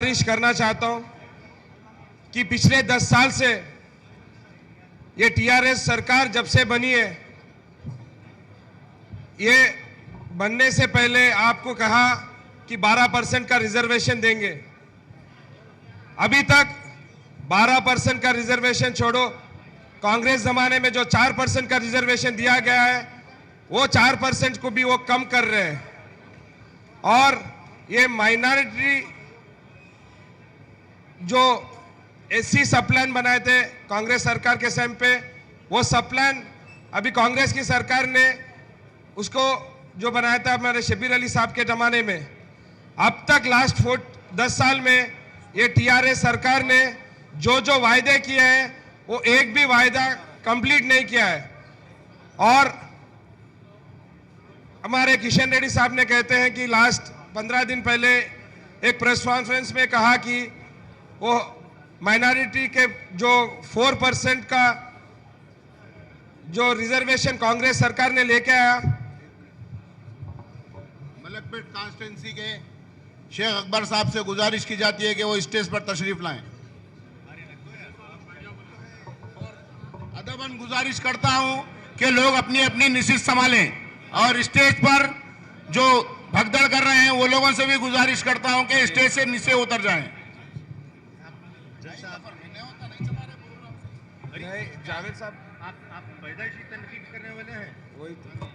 गुजारिश करना चाहता हूं कि पिछले 10 साल से ये टीआरएस सरकार जब से बनी है, ये बनने से पहले आपको कहा कि 12% का रिजर्वेशन देंगे। अभी तक 12% का रिजर्वेशन छोड़ो, कांग्रेस जमाने में जो 4% का रिजर्वेशन दिया गया है वो 4% को भी वो कम कर रहे हैं। और ये माइनॉरिटी जो एससी सब प्लान बनाए थे कांग्रेस सरकार के समय पे, वो सब प्लान अभी कांग्रेस की सरकार ने उसको जो बनाया था हमारे शब्बीर अली साहब के जमाने में, अब तक लास्ट 10 साल में ये टीआरएस सरकार ने जो जो वायदे किए हैं वो एक भी वायदा कंप्लीट नहीं किया है। और हमारे किशन रेड्डी साहब ने कहते हैं कि लास्ट 15 दिन पहले एक प्रेस कॉन्फ्रेंस में कहा कि वो माइनॉरिटी के जो 4% का जो रिजर्वेशन कांग्रेस सरकार ने लेके आया, मलकपेट कॉन्स्टिट्यूंसी के शेख अकबर साहब से गुजारिश की जाती है कि वो स्टेज पर तशरीफ लाएं। अदबन गुजारिश करता हूं कि लोग अपनी अपनी निशिस्त संभालें और स्टेज पर जो भगदड़ कर रहे हैं वो लोगों से भी गुजारिश करता हूं कि स्टेज से नीचे उतर जाएं। जावेद साहब आप पैदाइशी तनकीद करने वाले हैं। वही तो।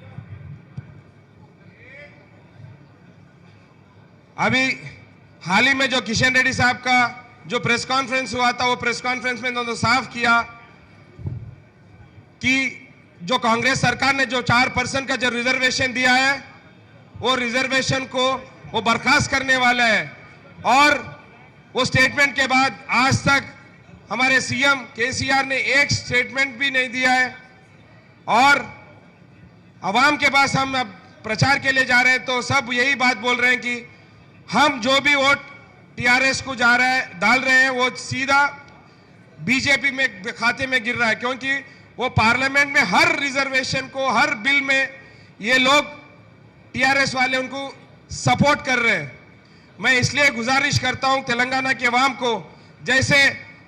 अभी हाल ही में जो किशन रेड्डी साहब का जो प्रेस कॉन्फ्रेंस हुआ था, वो प्रेस कॉन्फ्रेंस में उन्होंने साफ किया कि जो कांग्रेस सरकार ने जो 4% का जो रिजर्वेशन दिया है वो रिजर्वेशन को वो बर्खास्त करने वाला है। और वो स्टेटमेंट के बाद आज तक हमारे सीएम केसीआर ने एक स्टेटमेंट भी नहीं दिया है। और अवाम के पास हम अब प्रचार के लिए जा रहे हैं तो सब यही बात बोल रहे हैं कि हम जो भी वोट टीआरएस को डाल रहे हैं वो सीधा बीजेपी में खाते में गिर रहा है, क्योंकि वो पार्लियामेंट में हर रिजर्वेशन को, हर बिल में ये लोग टीआरएस वाले उनको सपोर्ट कर रहे हैं। मैं इसलिए गुजारिश करता हूं तेलंगाना के अवाम को, जैसे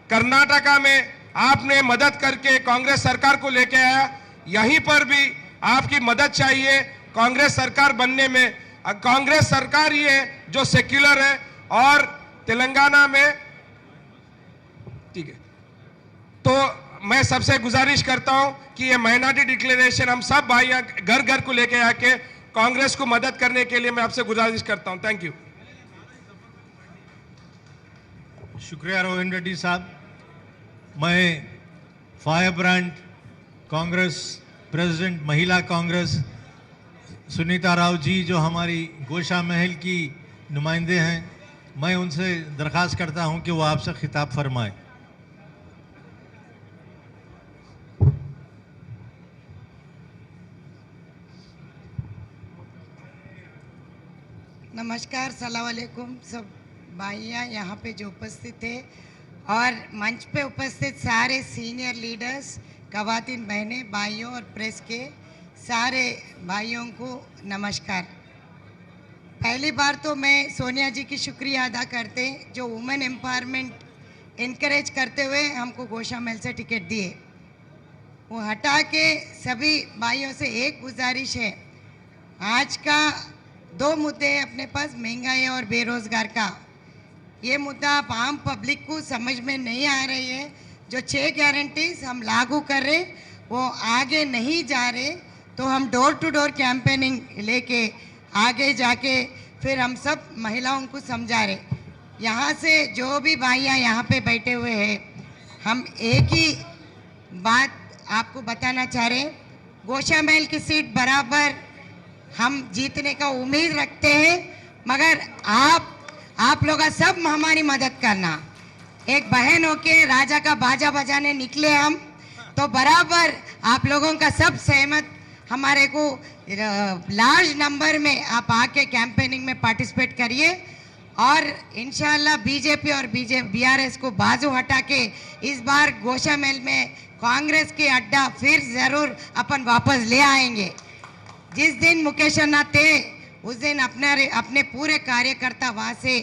कर्नाटका में आपने मदद करके कांग्रेस सरकार को लेके आया, यहीं पर भी आपकी मदद चाहिए कांग्रेस सरकार बनने में। कांग्रेस सरकार ही है जो सेक्युलर है और तेलंगाना में ठीक है। तो मैं सबसे गुजारिश करता हूं कि ये माइनॉरिटी डिक्लेरेशन हम सब भाई घर घर को लेके आके कांग्रेस को मदद करने के लिए मैं आपसे गुजारिश करता हूं। Thank you. शुक्रिया रोहिन रेड्डी साहब। मैं फायर ब्रांड कांग्रेस प्रेसिडेंट महिला कांग्रेस सुनीता राव जी जो हमारी गोशा महल की नुमाइंदे हैं, मैं उनसे दरख्वास्त करता हूं कि वो आपसे खिताब फरमाए। नमस्कार, सलाम वालेकुम सब भाइयाँ यहाँ पे जो उपस्थित थे और मंच पे उपस्थित सारे सीनियर लीडर्स, ख़वातीन बहनें, भाइयों और प्रेस के सारे भाइयों को नमस्कार। पहली बार तो मैं सोनिया जी की शुक्रिया अदा करते जो वुमेन एम्पावरमेंट इनकरेज करते हुए हमको गोशा महल से टिकट दिए। वो हटा के सभी भाइयों से एक गुजारिश है, आज का 2 मुद्दे हैं अपने पास, महंगाई और बेरोजगार का। ये मुद्दा आप आम पब्लिक को समझ में नहीं आ रही है। जो 6 गारंटीज हम लागू कर रहे वो आगे नहीं जा रहे, तो हम डोर टू डोर कैंपेनिंग लेके आगे जाके फिर हम सब महिलाओं को समझा रहे। यहाँ से जो भी भाइयाँ यहाँ पे बैठे हुए हैं, हम एक ही बात आपको बताना चाह रहे, गोशा महल की सीट बराबर हम जीतने का उम्मीद रखते हैं, मगर आप लोग सब हमारी मदद करना। एक बहन होके राजा का बाजा बजाने निकले हम, तो बराबर आप लोगों का सब सहमत हमारे को लार्ज नंबर में आप आके कैंपेनिंग में पार्टिसिपेट करिए और इंशाल्लाह बीजेपी और बीआरएस को बाजू हटा के इस बार गोशा महल में कांग्रेस के अड्डा फिर ज़रूर अपन वापस ले आएंगे। जिस दिन मुकेश अन्ना थे उस दिन अपने पूरे कार्यकर्ता वहाँ से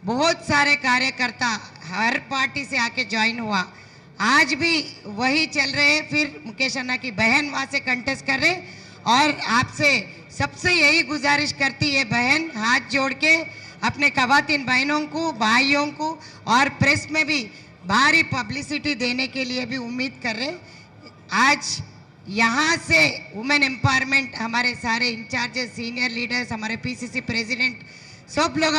बहुत सारे कार्यकर्ता हर पार्टी से आके ज्वाइन हुआ, आज भी वही चल रहे हैं। फिर मुकेश अन्ना की बहन वहाँ से कंटेस्ट कर रहे, और आपसे सबसे यही गुजारिश करती है बहन, हाथ जोड़ के अपने खवातीन बहनों को, भाइयों को और प्रेस में भी भारी पब्लिसिटी देने के लिए भी उम्मीद कर रहे। आज यहाँ से वुमेन एम्पावरमेंट, हमारे सारे इंचार्जेस, सीनियर लीडर्स, हमारे पीसीसी प्रेसिडेंट, सब लोग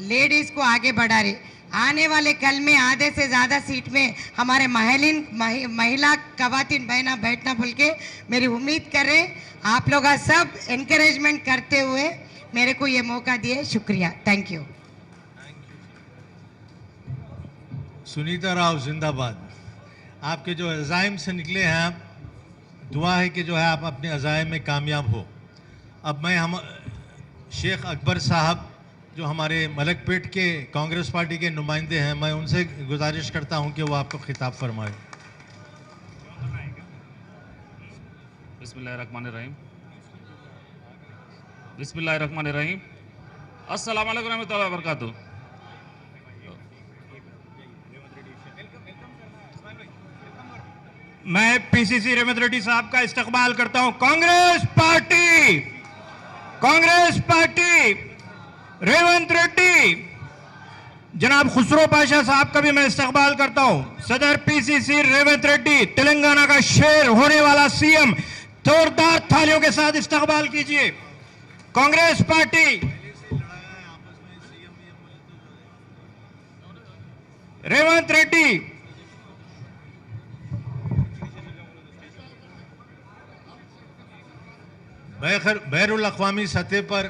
लेडीज को आगे बढ़ा रहे। आने वाले कल में आधे से ज़्यादा सीट में हमारे महिला खवातीन बहना बैठना बोल के मेरी उम्मीद कर रहे। आप लोग सब एनकरेजमेंट करते हुए मेरे को ये मौका दिए, शुक्रिया, थैंक यू। सुनीता राव जिंदाबाद। आपके जो अज़ाइम से निकले हैं आप, दुआ है कि जो है आप अपने अज़ाइम में कामयाब हो। अब मैं हम शेख अकबर साहब जो हमारे मलकपेट के कांग्रेस पार्टी के नुमाइंदे हैं, मैं उनसे गुजारिश करता हूं कि वो आपको खिताब फरमाए। बिस्मिल्लाहिर्रहमानिर्रहीम। बिस्मिल्लाहिर्रहमानिर्रहीम। अस्सलाम वालेकुम रहमतुल्लाहि व बरकातुहू। मैं पीसीसी रेवंत रेड्डी साहब का इस्तकबाल करता हूं। कांग्रेस पार्टी रेवंत रेड्डी, जनाब खुसरो पाशा साहब का भी मैं इस्तकबाल करता हूं। सदर पीसीसी रेवंत रेड्डी, तेलंगाना का शेर होने वाला सीएम, जोरदार थालियों के साथ इस्तकबाल कीजिए। कांग्रेस पार्टी रेवंत रेड्डी। बैरुल अक़वामी सतह पर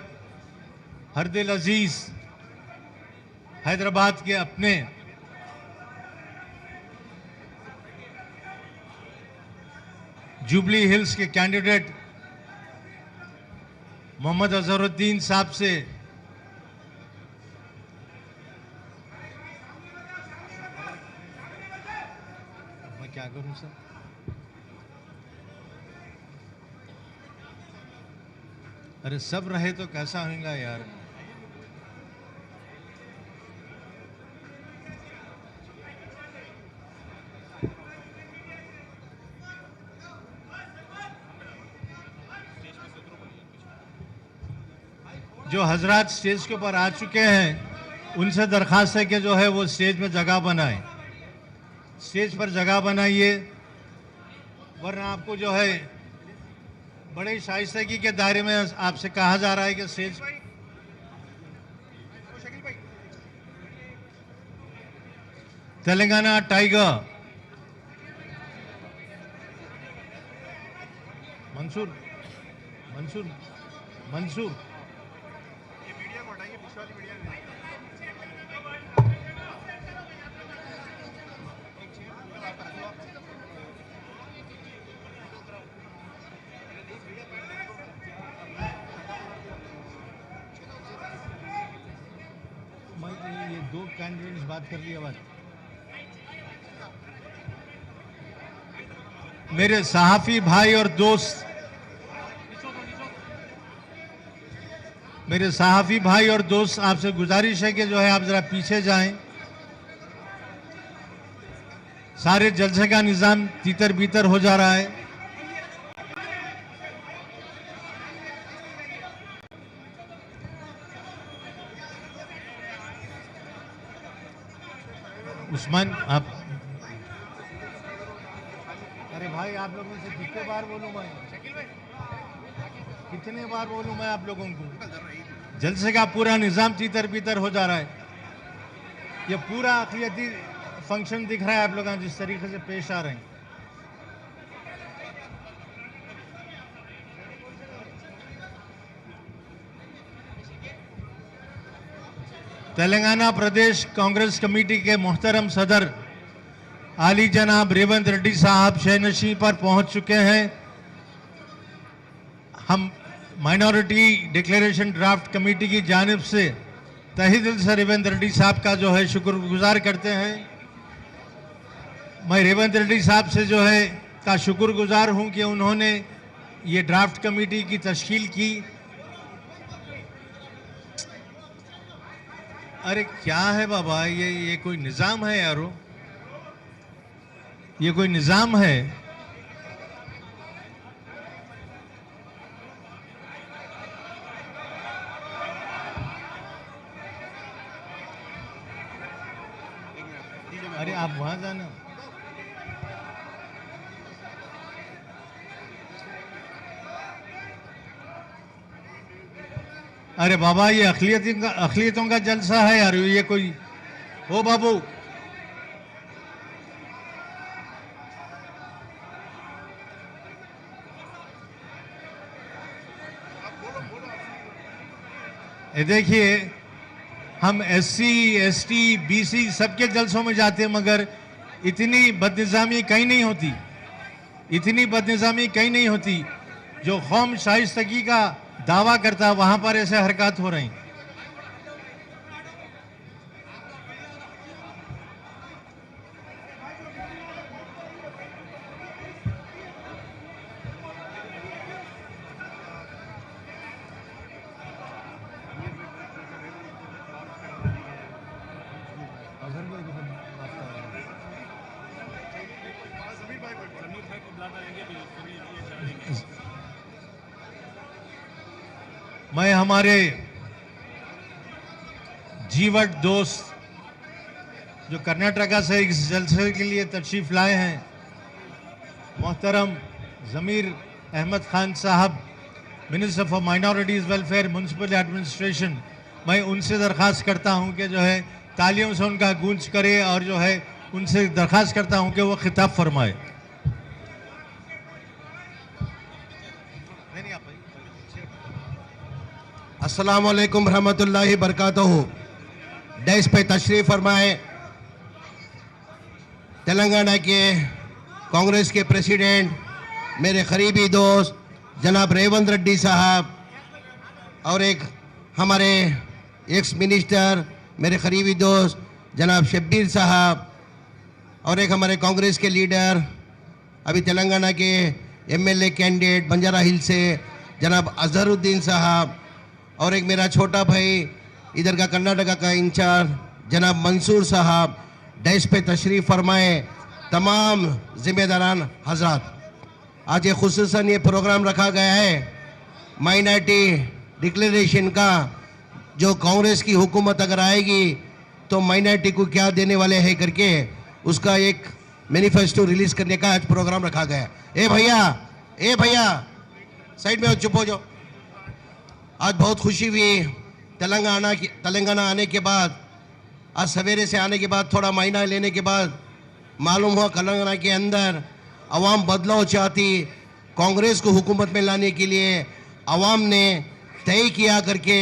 हरदिल अजीज हैदराबाद के अपने जुबली हिल्स के कैंडिडेट मोहम्मद अजहरुद्दीन साहब से मैं क्या करूं सर? अरे सब रहे तो कैसा होगा यार। जो हजरात स्टेज के ऊपर आ चुके हैं उनसे दरखास्त है कि जो है वो स्टेज में जगह बनाए, स्टेज पर जगह बनाइए, वरना आपको जो है बड़े शाइस्तगी के दायरे में आपसे कहा जा रहा है कि स्टेज तेलंगाना टाइगर मंसूर मंसूर मंसूर ये दो कैंडिडेट्स बात कर लिया बात। मेरे सहाफी भाई और दोस्त, मेरे सहाफी भाई और दोस्त, आपसे गुजारिश है कि जो है आप जरा पीछे जाएं। सारे जलसे का निजाम तीतर बीतर हो जा रहा है। उस्मान आप, अरे भाई आप लोगों से कितने बार बोलूं मैं, कितने बार बोलूं मैं आप लोगों को? जलसे का पूरा निजाम तीतर बीतर हो जा रहा है। ये पूरा अक़लियती फंक्शन दिख रहा है आप लोग जिस तरीके से पेश आ रहे हैं। तेलंगाना प्रदेश कांग्रेस कमेटी के मोहतरम सदर आली जनाब रेवंत रेड्डी साहब शहनशी पर पहुंच चुके हैं। हम माइनॉरिटी डिक्लेरेशन ड्राफ्ट कमेटी की जानिब से तहे दिल से रेवंत रेड्डी साहब का जो है शुक्रगुजार करते हैं। मैं रेवंत रेड्डी साहब से जो है का शुक्रगुजार हूं कि उन्होंने ये ड्राफ्ट कमेटी की तश्कील की। अरे क्या है बाबा, ये कोई निजाम है यारो? ये कोई निजाम है? अरे आप वहां जाना। अरे बाबा, ये अखिलियतों का जलसा है यार, ये कोई। ओ बाबू, ये देखिए, हम SC ST BC सबके जलसों में जाते हैं, मगर इतनी बदनिज़ामी कहीं नहीं होती, इतनी बदनिज़ामी कहीं नहीं होती। जो कौम शाइस्तगी का दावा करता है, वहां पर ऐसे हरकत हो रही। मैं हमारे जीवट दोस्त जो कर्नाटका से इस जलसे के लिए तशरीफ लाए हैं, मोहतरम ज़मीर अहमद खान साहब, minister for minorities welfare municipal administration, मैं उनसे दरख्वास्त करता हूं कि जो है तालियों से उनका गूंज करे, और जो है उनसे दरख्वास्त करता हूं कि वो खिताब फरमाए। अस्सलाम वालेकुम रहमतुल्लाहि बरकातहू। डैश पे तशरीफ़ फरमाए तेलंगाना के कांग्रेस के प्रेसिडेंट, मेरे करीबी दोस्त जनाब रेवंत रेड्डी साहब, और एक हमारे एक्स मिनिस्टर मेरे करीबी दोस्त जनाब शब्बीर साहब, और एक हमारे कांग्रेस के लीडर अभी तेलंगाना के MLA कैंडिडेट बंजारा हिल से जनाब अजहरुद्दीन साहब, और एक मेरा छोटा भाई इधर का कर्नाटका का इंचार्ज जनाब मंसूर साहब। डैश पे तशरीफ़ फरमाए तमाम ज़िम्मेदारान हजरात। आज ये खुसूसन ये प्रोग्राम रखा गया है माइनॉरिटी डिक्लेरेशन का, जो कांग्रेस की हुकूमत अगर आएगी तो माइनॉरिटी को क्या देने वाले हैं करके उसका एक मैनिफेस्टो रिलीज़ करने का आज प्रोग्राम रखा गया है। ए भैया साइड में चुप हो जाओ। आज बहुत खुशी हुई तेलंगाना आने के बाद, आज सवेरे से आने के बाद, थोड़ा महीना लेने के बाद मालूम हुआ तेलंगाना के अंदर अवाम बदलाव चाहती, कांग्रेस को हुकूमत में लाने के लिए अवाम ने तय किया करके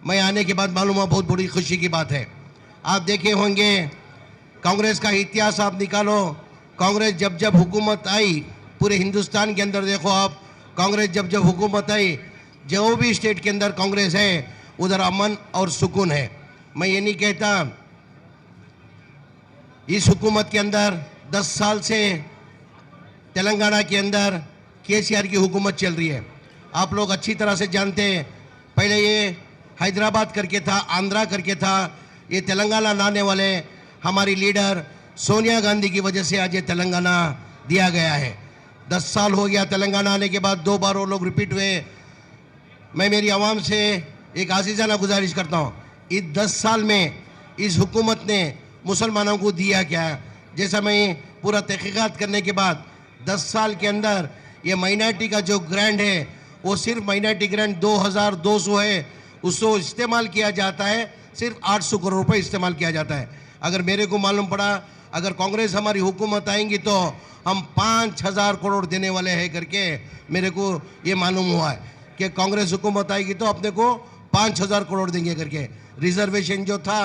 मैं आने के बाद मालूम हुआ। बहुत बड़ी खुशी की बात है। आप देखे होंगे कांग्रेस का इतिहास आप निकालो, कांग्रेस जब जब हुकूमत आई पूरे हिंदुस्तान के अंदर, देखो आप, कांग्रेस जब जब हुकूमत आई, जो भी स्टेट के अंदर कांग्रेस है उधर अमन और सुकून है। मैं ये नहीं कहता, इस हुकूमत के अंदर 10 साल से तेलंगाना के अंदर KCR की हुकूमत चल रही है। आप लोग अच्छी तरह से जानते हैं, पहले ये हैदराबाद करके था, आंध्रा करके था, ये तेलंगाना लाने वाले हमारी लीडर सोनिया गांधी की वजह से आज ये तेलंगाना दिया गया है। 10 साल हो गया तेलंगाना आने के बाद, 2 बार वो लोग रिपीट हुए। मैं मेरी आवाम से एक आजीज़ाना गुजारिश करता हूँ, इस 10 साल में इस हुकूमत ने मुसलमानों को दिया क्या? जैसा मैं पूरा तहकीकात करने के बाद 10 साल के अंदर ये माइनॉरिटी का जो ग्रांट है वो सिर्फ माइनॉरिटी ग्रांट 2200 है, उसको इस्तेमाल किया जाता है, सिर्फ 800 करोड़ रुपए इस्तेमाल किया जाता है। अगर मेरे को मालूम पड़ा अगर कांग्रेस हमारी हुकूमत आएंगी तो हम 5000 करोड़ देने वाले हैं करके मेरे को ये मालूम हुआ है कि कांग्रेस हुकूमत आएगी तो अपने को 5000 करोड़ देंगे करके। रिजर्वेशन जो था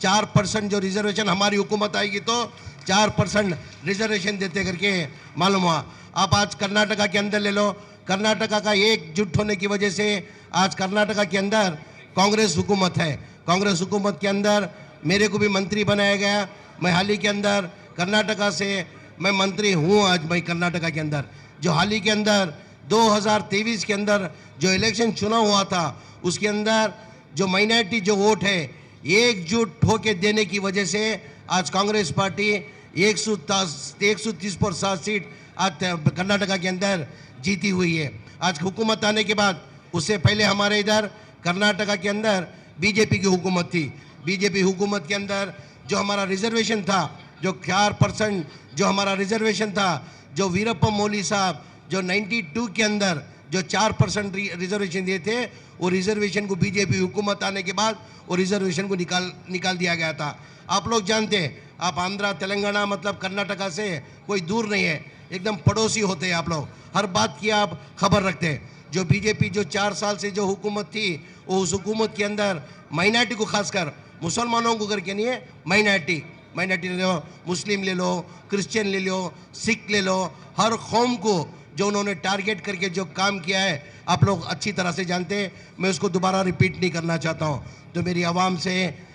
4% जो रिजर्वेशन, हमारी हुकूमत आएगी तो 4% रिजर्वेशन देते करके मालूम हुआ। आप आज कर्नाटका के अंदर ले लो, कर्नाटका का एकजुट होने की वजह से आज कर्नाटका के अंदर कांग्रेस हुकूमत है। कांग्रेस हुकूमत के अंदर मेरे को भी मंत्री बनाया गया। मैं हाल ही के अंदर कर्नाटका से मैं मंत्री हूँ। आज मैं कर्नाटका के अंदर जो हाल ही के अंदर 2023 के अंदर जो इलेक्शन चुनाव हुआ था उसके अंदर जो माइनॉरिटी जो वोट है एकजुट होके देने की वजह से आज कांग्रेस पार्टी 130 सीट आज कर्नाटका के अंदर जीती हुई है। आज हुकूमत आने के बाद, उससे पहले हमारे इधर कर्नाटका के अंदर बीजेपी की हुकूमत थी। बीजेपी हुकूमत के अंदर जो हमारा रिजर्वेशन था, जो 4% जो हमारा रिजर्वेशन था, जो वीरप्पा मोइली साहब जो 92 के अंदर जो 4% रिजर्वेशन दिए थे, वो रिजर्वेशन को बीजेपी हुकूमत आने के बाद वो रिजर्वेशन को निकाल दिया गया था। आप लोग जानते हैं, आप आंध्रा तेलंगाना मतलब कर्नाटका से कोई दूर नहीं है, एकदम पड़ोसी होते हैं आप लोग, हर बात की आप खबर रखते हैं। जो बीजेपी जो 4 साल से जो हुकूमत थी, वो उस हुकूमत के अंदर माइनॉरिटी को, खासकर मुसलमानों को करके नहीं है, माइनॉरिटी ले लो, मुस्लिम ले लो, क्रिश्चियन ले लो, सिख ले लो, हर कौम को जो उन्होंने टारगेट करके जो काम किया है आप लोग अच्छी तरह से जानते हैं। मैं उसको दोबारा रिपीट नहीं करना चाहता हूँ। तो मेरी आवाम से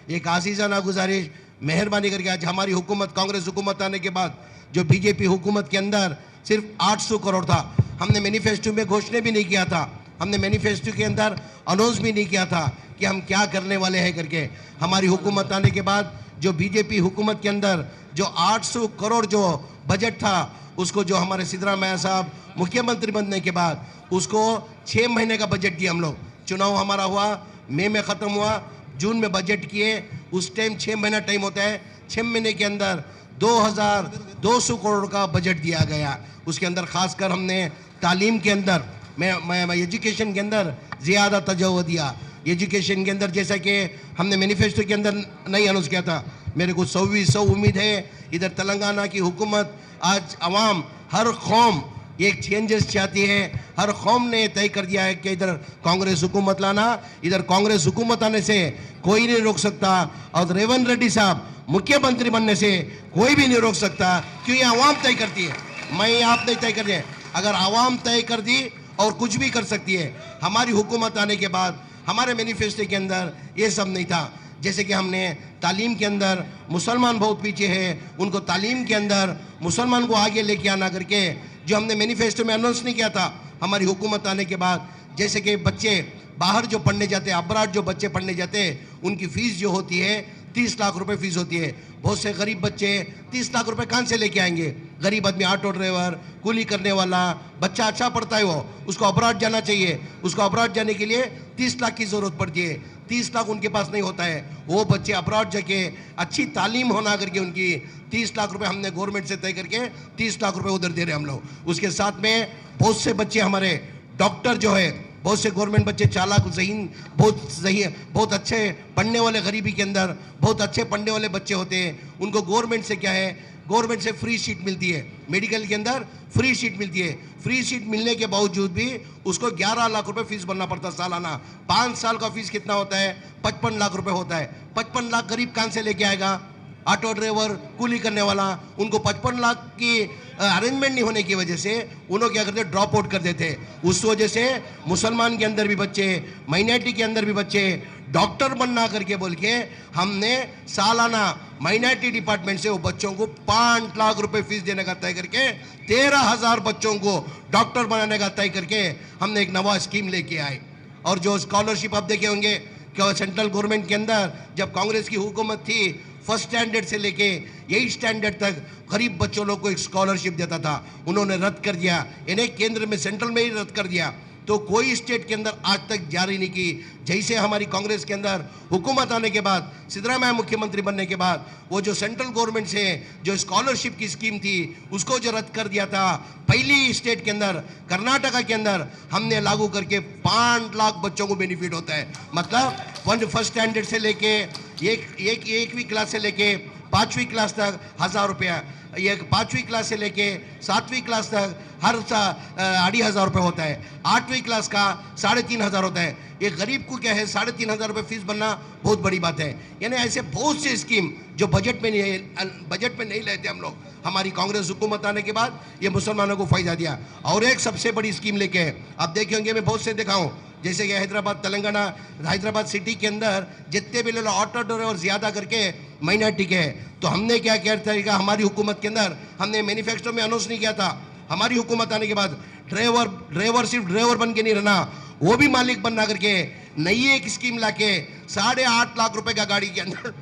एक आजीज़ाना गुजारिश, मेहरबानी करके आज हमारी हुकूमत, कांग्रेस हुकूमत आने के बाद जो बीजेपी हुकूमत के अंदर सिर्फ 800 करोड़ था, हमने मैनिफेस्टो में घोषणा भी नहीं किया था, हमने मैनिफेस्टो के अंदर अनाउंस भी नहीं किया था कि हम क्या करने वाले हैं करके। हमारी हुकूमत आने के बाद जो बीजेपी हुकूमत के अंदर जो 800 करोड़ जो बजट था, उसको जो हमारे सिद्धरामैया साहब मुख्यमंत्री बनने के बाद उसको 6 महीने का बजट दिया हम लोग। चुनाव हमारा हुआ, मई में ख़त्म हुआ, जून में बजट किए, उस टाइम 6 महीना टाइम होता है, 6 महीने के अंदर 2200 करोड़ का बजट दिया गया। उसके अंदर खासकर हमने तालीम के अंदर, मैं एजुकेशन के अंदर ज़्यादा तवज्जो दिया। एजुकेशन के अंदर जैसा कि हमने मैनिफेस्टो के अंदर नहीं अनाउंस किया था, मेरे को 100% उम्मीद है इधर तेलंगाना की हुकूमत, आज अवाम, हर कौम एक चेंजेस चाहती है। हर कौम ने तय कर दिया है कि इधर कांग्रेस हुकूमत लाना, इधर कांग्रेस हुकूमत आने से कोई नहीं रोक सकता, और रेवंत रेड्डी साहब मुख्यमंत्री बनने से कोई भी नहीं रोक सकता, क्यों ये अवाम तय करती है, मैं आप नहीं तय कर रहे। अगर अवाम तय कर दी और कुछ भी कर सकती है। हमारी हुकूमत आने के बाद हमारे मैनिफेस्टो के अंदर ये सब नहीं था। जैसे कि हमने तालीम के अंदर, मुसलमान बहुत पीछे है, उनको तालीम के अंदर मुसलमान को आगे लेके आना करके जो हमने मैनिफेस्टो में अनाउंस नहीं किया था। हमारी हुकूमत आने के बाद जैसे कि बच्चे बाहर जो पढ़ने जाते हैं, अब्राड जो बच्चे पढ़ने जाते हैं, उनकी फ़ीस जो होती है 30 लाख रुपए फीस होती है। बहुत से गरीब बच्चे 30 लाख रुपए कहाँ से लेके आएंगे? गरीब आदमी, ऑटो ड्राइवर, कुली करने वाला बच्चा अच्छा पढ़ता है, वो उसको अब्राड जाना चाहिए, उसको अब्राड जाने के लिए 30 लाख की ज़रूरत पड़ती है। 30 लाख उनके पास नहीं होता है, वो बच्चे अब्राड जाके अच्छी तालीम होना करके उनकी 30 लाख रुपए हमने गवर्नमेंट से तय करके 30 लाख रुपए उधर दे रहे हैं हम लोग। उसके साथ में बहुत से बच्चे हमारे डॉक्टर जो है, बहुत से गवर्नमेंट बच्चे चालाक, ज़हीन, बहुत अच्छे पढ़ने वाले, गरीबी के अंदर बहुत अच्छे पढ़ने वाले बच्चे होते हैं, उनको गवर्नमेंट से क्या है, गवर्नमेंट से फ्री सीट मिलती है, मेडिकल के अंदर फ्री सीट मिलती है। फ्री सीट मिलने के बावजूद भी उसको 11 लाख रुपए फीस भरना पड़ता सालाना। 5 साल का फीस कितना होता है? 55 लाख रुपए होता है। 55 लाख गरीब कहाँ से लेके आएगा? ऑटो ड्राइवर, कुली करने वाला, उनको 55 लाख की अरेंजमेंट नहीं होने की वजह से उन्होंने क्या करते, ड्रॉप आउट कर देते। उस वजह से मुसलमान के अंदर भी बच्चे, माइनॉरिटी के अंदर भी बच्चे डॉक्टर बनना करके बोल के हमने सालाना माइनॉरिटी डिपार्टमेंट से वो बच्चों को 5 लाख रुपए फीस देने का तय करके 13,000 बच्चों को डॉक्टर बनाने का तय करके हमने एक नवा स्कीम लेके आए। और जो स्कॉलरशिप आप देखे होंगे कि सेंट्रल गवर्नमेंट के अंदर जब कांग्रेस की हुकूमत थी, फर्स्ट स्टैंडर्ड से लेके 8th स्टैंडर्ड तक गरीब बच्चों लोग को एक स्कॉलरशिप देता था, उन्होंने रद्द कर दिया, इन्हें केंद्र में, सेंट्रल में ही रद्द कर दिया। तो कोई स्टेट के अंदर आज तक जारी नहीं की। जैसे हमारी कांग्रेस के अंदर हुकूमत आने के बाद, सिद्धरामैया मुख्यमंत्री बनने के बाद, वो जो सेंट्रल गवर्नमेंट से जो स्कॉलरशिप की स्कीम थी उसको जो रद्द कर दिया था, पहली स्टेट के अंदर कर्नाटका के अंदर हमने लागू करके 5 लाख बच्चों को बेनिफिट होता है। मतलब फर्स्ट स्टैंडर्ड से लेके एकवीं क्लास से लेके 5वीं क्लास तक 1000 रुपया, ये 5वीं क्लास से लेके 7वीं क्लास तक हर 2,500 रुपये होता है। 8वीं क्लास का 3,500 होता है। एक गरीब को क्या है, 3,500 रुपये फीस बनना बहुत बड़ी बात है। यानी ऐसे बहुत से स्कीम जो बजट में नहीं लेते हम लोग, हमारी कांग्रेस हुकूमत आने के बाद ये मुसलमानों को फ़ायदा दिया। और एक सबसे बड़ी स्कीम लेके है, आप देखे होंगे, मैं बहुत से देखा हूँ, जैसे कि हैदराबाद, तेलंगाना, हैदराबाद सिटी के अंदर जितने भी लोग ऑटो ड्राइवर ज़्यादा करके माइनॉरिटी के हैं, तो हमने क्या किया था, हमारी हुकूमत के अंदर हमने मैनिफेस्टो में अनाउंस नहीं किया था। हमारी हुकूमत आने के बाद ड्राइवर सिर्फ ड्राइवर बन के नहीं रहना, वो भी मालिक बनना करके नई एक स्कीम लाके 8.5 लाख रुपए का गाड़ी के अंदर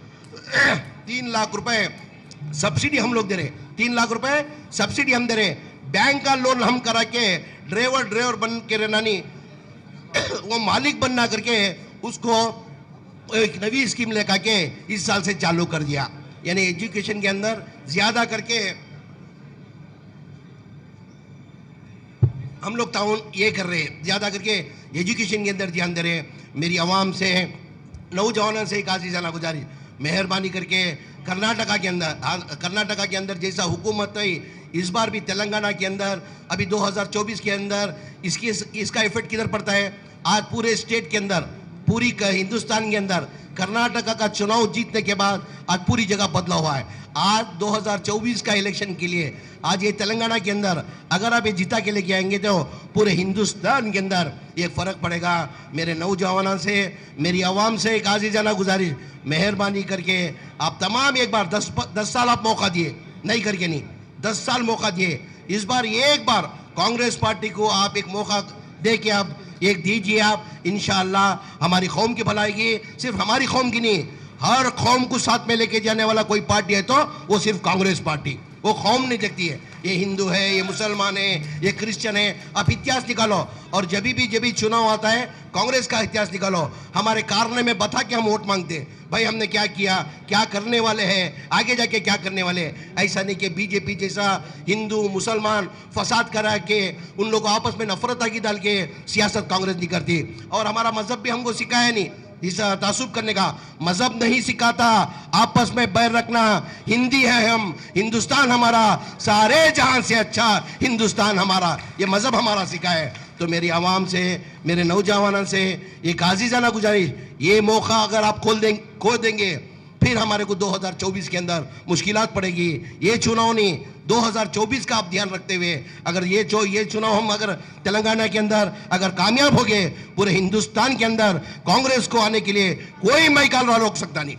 3 लाख रुपए सब्सिडी हम लोग दे रहे, 3 लाख रुपए सब्सिडी हम दे रहे, बैंक का लोन हम करा के ड्राइवर बन के रहना नहीं, वो मालिक बनना करके उसको एक नवी स्कीम लेकर के इस साल से चालू कर दिया। यानी एजुकेशन के अंदर ज्यादा करके हम लोग ताउन ये कर रहे हैं, ज्यादा करके एजुकेशन के अंदर ध्यान दे रहे हैं। मेरी आवाम से, नौजवानों से एक आजीजाना गुजारिश, मेहरबानी करके कर्नाटका के अंदर जैसा हुकूमत है, इस बार भी तेलंगाना के अंदर अभी 2024 के अंदर इसका इफेक्ट किधर पड़ता है? आज पूरे स्टेट के अंदर, पूरी हिंदुस्तान के अंदर कर्नाटका का चुनाव जीतने के बाद आज पूरी जगह बदला हुआ है। आज 2024 का इलेक्शन के लिए आज ये तेलंगाना के अंदर अगर आप ये जीता के लेके आएंगे तो पूरे हिंदुस्तान के अंदर ये फर्क पड़ेगा। मेरे नौजवानों से, मेरी आवाम से एक आजीजाना गुजारिश, मेहरबानी करके आप तमाम एक बार 10 साल आप मौका दिए, नहीं करके नहीं, 10 साल मौका दिए, इस बार एक बार कांग्रेस पार्टी को आप एक मौका दे के आप एक दीजिए। आप इंशाअल्लाह हमारी कौम की भलाई की, सिर्फ हमारी कौम की नहीं, हर कौम को साथ में लेके जाने वाला कोई पार्टी है तो वो सिर्फ कांग्रेस पार्टी। वो कौम नहीं देखती है, ये हिंदू है, ये मुसलमान है, ये क्रिश्चियन है। आप इतिहास निकालो और जब भी चुनाव आता है कांग्रेस का इतिहास निकालो। हमारे कारने में बता के हम वोट मांगते, भाई हमने क्या किया, क्या करने वाले हैं, आगे जाके क्या करने वाले हैं। ऐसा नहीं कि बीजेपी जैसा हिंदू मुसलमान फसाद करा के उन लोगों आपस में नफरत आगे डाल के सियासत कांग्रेस नहीं करती। और हमारा मजहब भी हमको सिखाया नहीं इस तासुब करने का, मजहब नहीं सिखाता, आपस में बैर रखना। हिंदी है हम, हिंदुस्तान हमारा, सारे जहां से अच्छा हिंदुस्तान हमारा, ये मजहब हमारा सिखाया है। तो मेरी आवाम से, मेरे नौजवानों से एक आजीजाना गुजारिश, ये मौका अगर आप खो देंगे फिर हमारे को 2024 के अंदर मुश्किलात पड़ेगी। ये चुनाव नहीं, 2024 का आप ध्यान रखते हुए अगर ये चुनाव हम अगर तेलंगाना के अंदर अगर कामयाब हो गए, पूरे हिंदुस्तान के अंदर कांग्रेस को आने के लिए कोई मैकाल रोक सकता नहीं,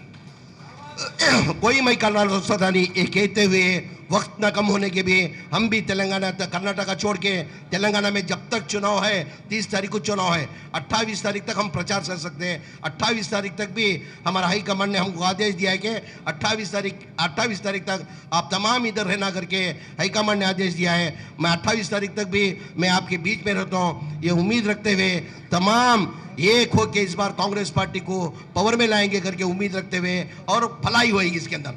कोई मैकाल रोक सकता नहीं। ये कहते हुए वक्त ना कम होने के भी हम भी तेलंगाना कर्नाटका छोड़ के तेलंगाना में जब तक चुनाव है, 30 तारीख को चुनाव है, 28 तारीख तक हम प्रचार कर सकते हैं। 28 तारीख तक भी हमारा हाई कमांड ने हमको आदेश दिया है कि 28 तारीख तक आप तमाम इधर रहना करके हाई कमांड ने आदेश दिया है। मैं 28 तारीख तक भी मैं आपके बीच में रहता हूँ, ये उम्मीद रखते हुए तमाम एक हो के इस बार कांग्रेस पार्टी को पावर में लाएंगे करके उम्मीद रखते हुए, और भलाई होएगी इसके अंदर,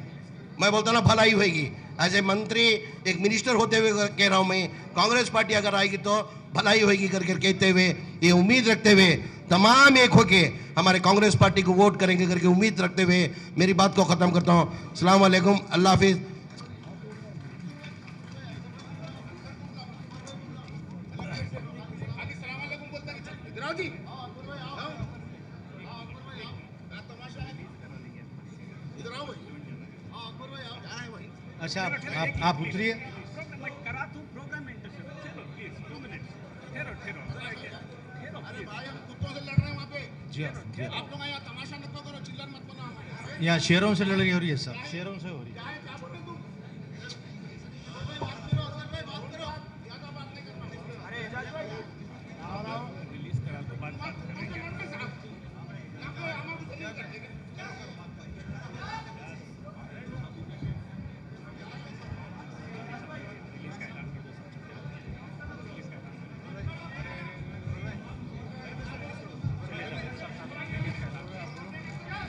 मैं बोलता ना भलाई होएगी। एज ए मंत्री, एक मिनिस्टर होते हुए कह रहा हूं मैं, कांग्रेस पार्टी अगर आएगी तो भलाई होएगी करके कहते हुए, ये उम्मीद रखते हुए तमाम एक होके हमारे कांग्रेस पार्टी को वोट करेंगे करके उम्मीद रखते हुए मेरी बात को खत्म करता हूं। अस्सलाम वालेकुम, अल्लाह हाफिज। अच्छा आप उतरिए। जी आप लोग यहाँ तमाशा मत करो, चिल्लर मत बनाओ। यहाँ शेरों से लड़ाई हो रही है सब, शेरों से हो रही है।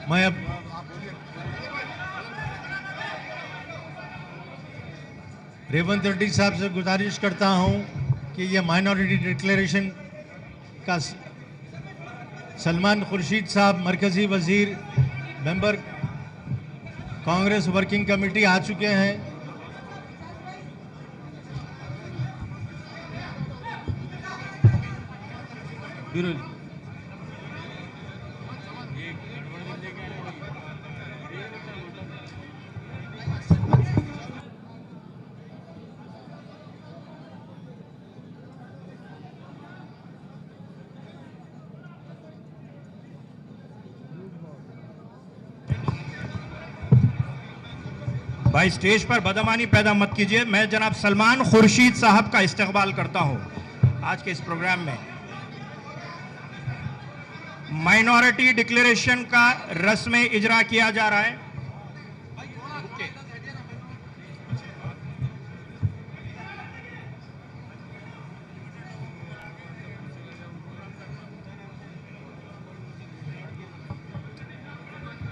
मैं अब रेवंत रेड्डी साहब से गुजारिश करता हूं कि ये माइनॉरिटी डिक्लेरेशन का सलमान खुर्शीद साहब मरकजी वजीर मेंबर कांग्रेस वर्किंग कमेटी आ चुके हैं। भाई स्टेज पर बदअमानी पैदा मत कीजिए। मैं जनाब सलमान खुर्शीद साहब का इस्तकबाल करता हूं आज के इस प्रोग्राम में। माइनॉरिटी डिक्लेरेशन का रस्म इजरा किया जा रहा है।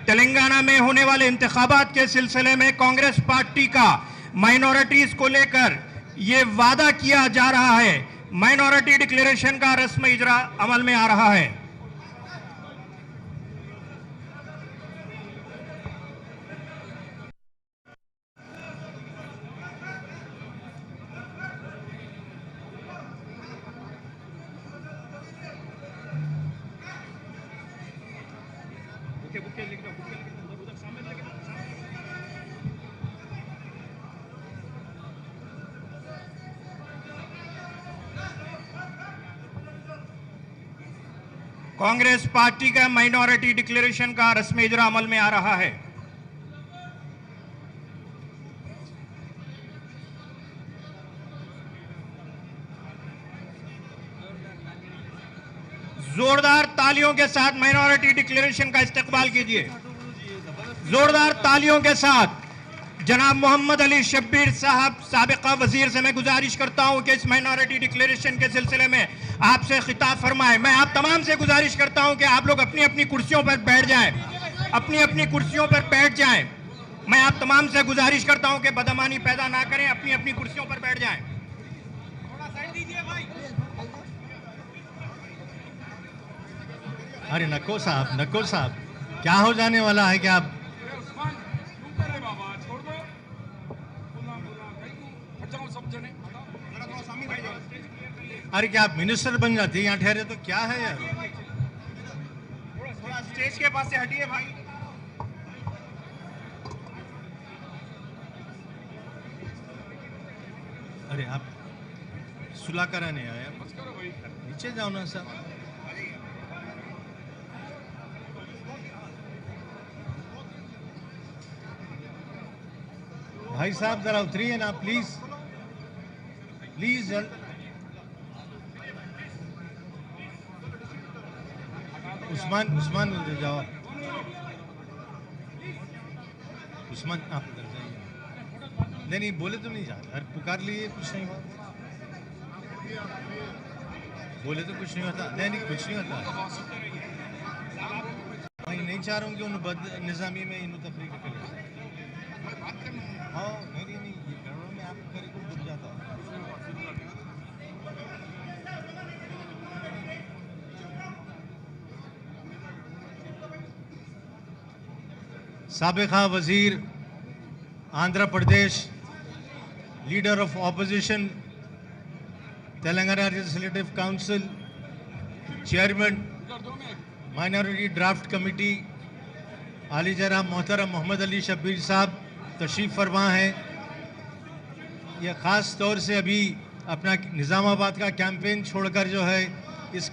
तेलंगाना में होने वाले इंतखाबात के सिलसिले में कांग्रेस पार्टी का माइनॉरिटीज को लेकर यह वादा किया जा रहा है, माइनॉरिटी डिक्लेरेशन का रस्म इजरा अमल में आ रहा है। कांग्रेस पार्टी का माइनॉरिटी डिक्लेरेशन का रस्मी इजरा अमल में आ रहा है। जोरदार तालियों के साथ माइनॉरिटी डिक्लेरेशन का इस्तकबाल कीजिए। जोरदार तालियों के साथ जनाब मोहम्मद अली शब्बीर साहब साबिका वजीर से मैं गुजारिश करता हूं कि इस माइनॉरिटी डिक्लेरेशन के सिलसिले में आपसे खिताब फरमाएं। मैं आप तमाम से गुजारिश करता हूं कि आप लोग अपनी अपनी कुर्सियों पर बैठ जाएं, अपनी अपनी कुर्सियों पर बैठ जाएं। मैं आप तमाम से गुजारिश करता हूं कि बदअमानी पैदा ना करें, अपनी अपनी कुर्सियों पर बैठ जाएं। थोड़ा साइड दीजिए भाई। अरे नक्को साहब क्या हो जाने वाला है? क्या आप अरे क्या आप मिनिस्टर बन जाते हैं यहाँ ठहरे तो क्या है यार? थोड़ा स्टेज के पास से हटिए भाई। अरे आप सुलह कराने आए, नीचे जाओ ना साहब। भाई साहब जरा उतरिए ना प्लीज प्लीज। उस्मान उधर जाओ। उस्मान आप उधर जाइए। नहीं बोले तो नहीं जा रहे। अरे पुकार लिए कुछ नहीं हुआ, बोले तो कुछ नहीं होता। नहीं कुछ नहीं होता। मैं नहीं चाह रहा हूँ कि उन बद निज़ामी में इन तफरी कर। हाँ नहीं ये करोड़ों में आप करे को डूब जाता है। साबिका वजीर Andhra Pradesh, leader of opposition Telangana legislative council, chairman minority draft committee आली जनाब मोहतरम मोहम्मद अली शब्बीर साहब तशरीफ़ फरमा है। यह ख़ास तौर से अभी अपना निज़ामाबाद का कैंपेन छोड़कर जो है इस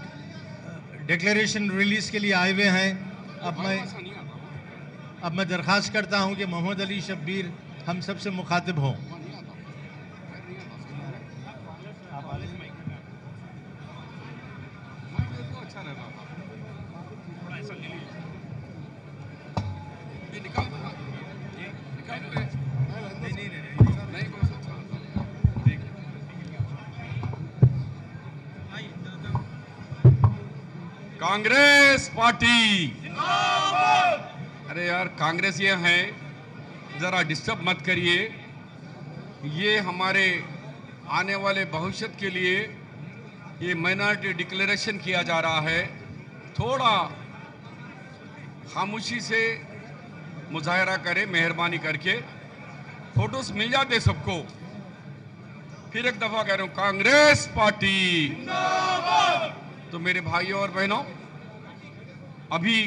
डिक्लेरेशन रिलीज़ के लिए आए हुए हैं। अब मैं दरख्वास्त करता हूं कि मोहम्मद अली शब्बीर हम सब से मुखातिब हों। कांग्रेस पार्टी। अरे यार कांग्रेस ये है, जरा डिस्टर्ब मत करिए। ये हमारे आने वाले भविष्य के लिए ये माइनॉरिटी डिक्लेरेशन किया जा रहा है। थोड़ा खामोशी से मुजाहरा करें मेहरबानी करके। फोटोस मिल जाते सबको। फिर एक दफा कह रहा हूं, कांग्रेस पार्टी। तो मेरे भाइयों और बहनों, अभी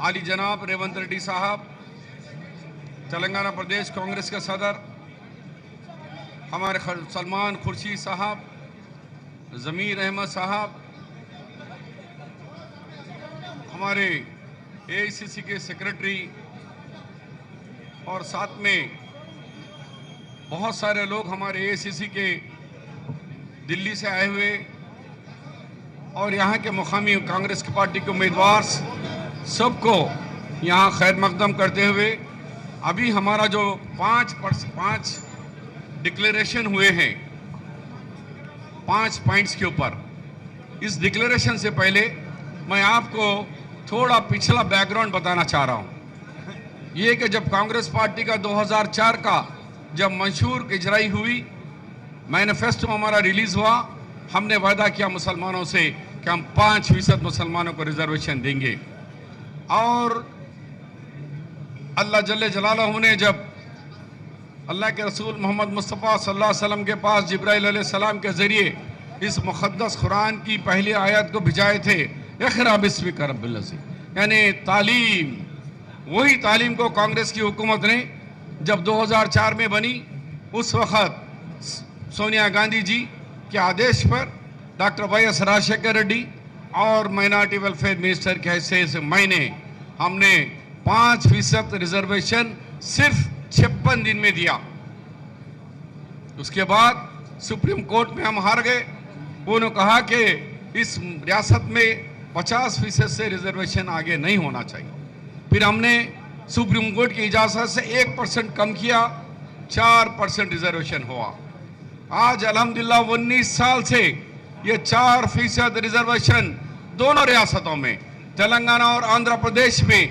आली जनाब रेवंत रेड्डी साहब तेलंगाना प्रदेश कांग्रेस के सदर, हमारे सलमान खुर्शीद साहब, ज़मीर अहमद साहब, हमारे एआईसीसी के सेक्रेटरी और साथ में बहुत सारे लोग हमारे एआईसीसी के दिल्ली से आए हुए और यहाँ के मुकामी कांग्रेस की पार्टी के उम्मीदवार सबको यहाँ खैर मकदम करते हुए, अभी हमारा जो पाँच डिक्लेरेशन हुए हैं 5 पॉइंट्स के ऊपर, इस डिक्लेरेशन से पहले मैं आपको थोड़ा पिछला बैकग्राउंड बताना चाह रहा हूँ। ये कि जब कांग्रेस पार्टी का 2004 का जब मंशूर इजराई हुई, मैनिफेस्टो हमारा रिलीज हुआ, हमने वादा किया मुसलमानों से कि हम 5% मुसलमानों को रिजर्वेशन देंगे। और अल्लाह जल्ले जलालहू ने जब अल्लाह के रसूल मोहम्मद मुस्तफ़ा सल्लल्लाहु अलैहि वसल्लम के पास जिब्राइल अलैहिस्सलाम के ज़रिए इस मुक़द्दस कुरान की पहली आयत को भिजाए थे, इक़रा बिस्मिका रब्बिल लज़ी, यानी तालीम, वही तालीम को कांग्रेस की हुकूमत ने जब 2004 में बनी, उस वक़्त सोनिया गांधी जी के आदेश पर डॉक्टर वाई.एस. राजशेखर रेड्डी और माइनॉरिटी वेलफेयर मिनिस्टर के हैसियत से हमने 5% रिजर्वेशन सिर्फ 56 दिन में दिया। उसके बाद सुप्रीम कोर्ट में हम हार गए। उन्होंने कहा कि इस रियासत में 50% से रिजर्वेशन आगे नहीं होना चाहिए। फिर हमने सुप्रीम कोर्ट की इजाज़त से 1% कम किया, 4% रिजर्वेशन हुआ। आज अल्हम्दुलिल्लाह 19 साल से ये 4% रिजर्वेशन दोनों रियासतों में, तेलंगाना और आंध्र प्रदेश में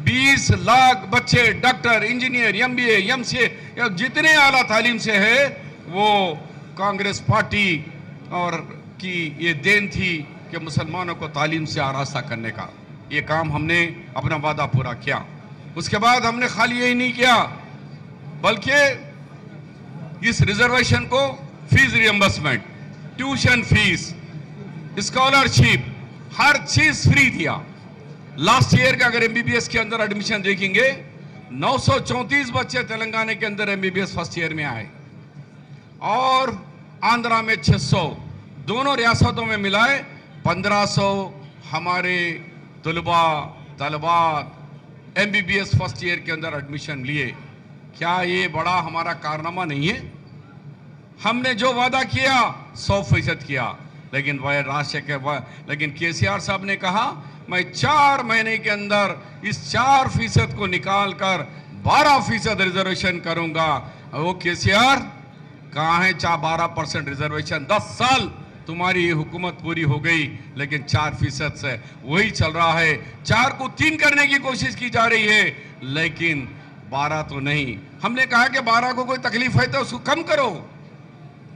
20 लाख बच्चे डॉक्टर, इंजीनियर, MBA, MCA या जितने आला तालीम से है, वो कांग्रेस पार्टी और की ये देन थी कि मुसलमानों को तालीम से आरास्ता करने का। ये काम हमने अपना वादा पूरा किया। उसके बाद हमने खाली यही नहीं किया, बल्कि इस रिजर्वेशन को fees reimbursement, tuition fees, scholarship, हर चीज फ्री दिया। लास्ट ईयर का अगर MBBS के अंदर एडमिशन देखेंगे, 934 बच्चे तेलंगाना के अंदर MBBS फर्स्ट ईयर में आए और आंध्रा में 600, दोनों रियासतों में मिलाए 1500 हमारे तलबात MBBS फर्स्ट ईयर के अंदर एडमिशन लिए। क्या ये बड़ा हमारा कारनामा नहीं है? हमने जो वादा किया 100% किया, लेकिन लेकिन KCR साहब ने कहा मैं 4 महीने के अंदर इस 4% को निकाल कर 12% रिजर्वेशन करूंगा। वो KCR कहाँ है? 12% रिजर्वेशन, 10 साल तुम्हारी हुकूमत पूरी हो गई, लेकिन 4% से वही चल रहा है। 4 को 3 करने की कोशिश की जा रही है, लेकिन 12 तो नहीं। हमने कहा कि 12 को कोई तकलीफ है तो उसको कम करो,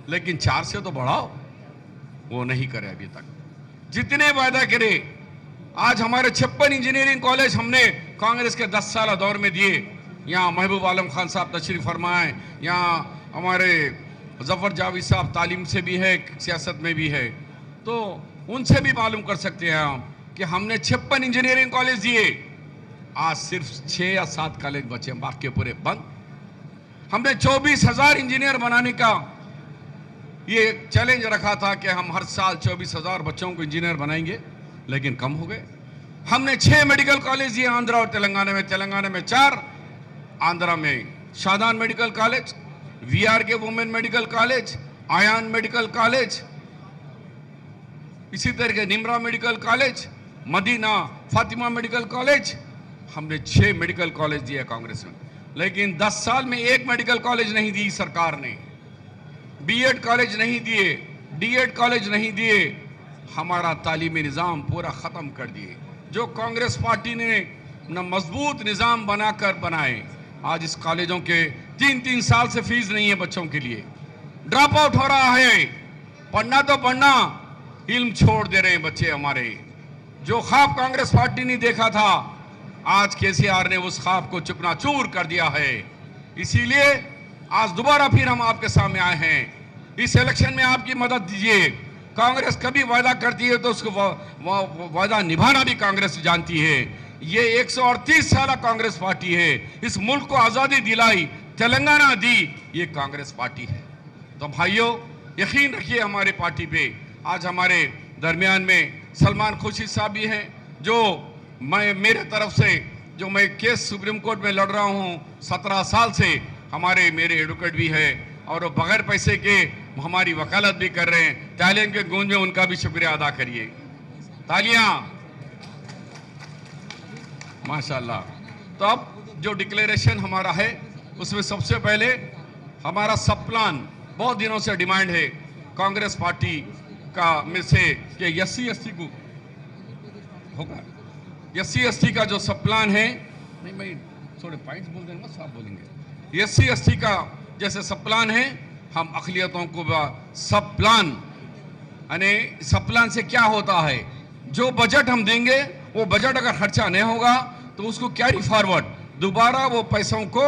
लेकिन 4 से तो बढ़ाओ। वो नहीं करे अभी तक, जितने वायदा करे। आज हमारे 56 इंजीनियरिंग कॉलेज हमने कांग्रेस के 10 साल दौर में दिए। यहाँ महबूब आलम खान साहब तशरीफ फरमाए, यहाँ हमारे जफर जावेद साहब तालीम से भी है, सियासत में भी है, तो उनसे भी मालूम कर सकते हैं हम कि हमने 56 इंजीनियरिंग कॉलेज दिए। आज सिर्फ 6 या 7 कॉलेज बचे, बाकी पूरे बंद। हमने 24,000 इंजीनियर बनाने का ये चैलेंज रखा था कि हम हर साल 24,000 बच्चों को इंजीनियर बनाएंगे, लेकिन कम हो गए। हमने 6 मेडिकल कॉलेज दिए आंध्रा और तेलंगाना में। तेलंगाना में 4, आंध्रा में Shadan medical college, VRK women medical college, Ayaan medical college, इसी तरह के Nimra medical college, Madina Fatima medical college. हमने 6 मेडिकल कॉलेज दिए कांग्रेस में, लेकिन 10 साल में 1 मेडिकल कॉलेज नहीं दी सरकार ने। B.Ed कॉलेज नहीं दिए, D.Ed कॉलेज नहीं दिए। हमारा तालीमी निज़ाम पूरा ख़त्म कर दिए। जो कांग्रेस पार्टी ने न मजबूत निज़ाम बनाकर बनाए, आज इस कॉलेजों के 3-3 साल से फीस नहीं है बच्चों के लिए। ड्रॉप आउट हो रहा है, पढ़ना तो पढ़ना, इल्म छोड़ दे रहे हैं बच्चे हमारे। जो ख्वाब कांग्रेस पार्टी ने देखा था, आज KCR ने उस ख्वाब को चुकनाचूर कर दिया है। इसीलिए आज दोबारा फिर हम आपके सामने आए हैं। इस इलेक्शन में आपकी मदद दीजिए। कांग्रेस कभी वादा करती है तो उसको वादा निभाना भी कांग्रेस जानती है। ये 138 साल कांग्रेस पार्टी है। इस मुल्क को आज़ादी दिलाई, तेलंगाना दी, ये कांग्रेस पार्टी है। तो भाइयों, यकीन रखिए हमारे पार्टी पे। आज हमारे दरमियान में सलमान खुर्शीद साहब भी हैं, जो मेरे तरफ से जो मैं केस सुप्रीम कोर्ट में लड़ रहा हूँ 17 साल से, मेरे एडवोकेट भी है और वो बगैर पैसे के हमारी वकालत भी कर रहे हैं। तालियों के गूंज में उनका भी शुक्रिया अदा करिए। तालियां, माशाल्लाह। तो अब जो डिक्लेरेशन हमारा है उसमें सबसे पहले हमारा सब प्लान, बहुत दिनों से डिमांड है कांग्रेस पार्टी का में से कि SC/ST को होगा, SC/ST का जो सब प्लान है, नहीं मैं थोड़े पॉइंट्स बोल देंगे, साफ बोलेंगे। SC/ST का जैसे सब प्लान है, हम अक़लियतों को सब प्लान, यानी सब प्लान से क्या होता है, जो बजट हम देंगे वो बजट अगर खर्चा नहीं होगा तो उसको कैरी फॉरवर्ड, दोबारा वो पैसों को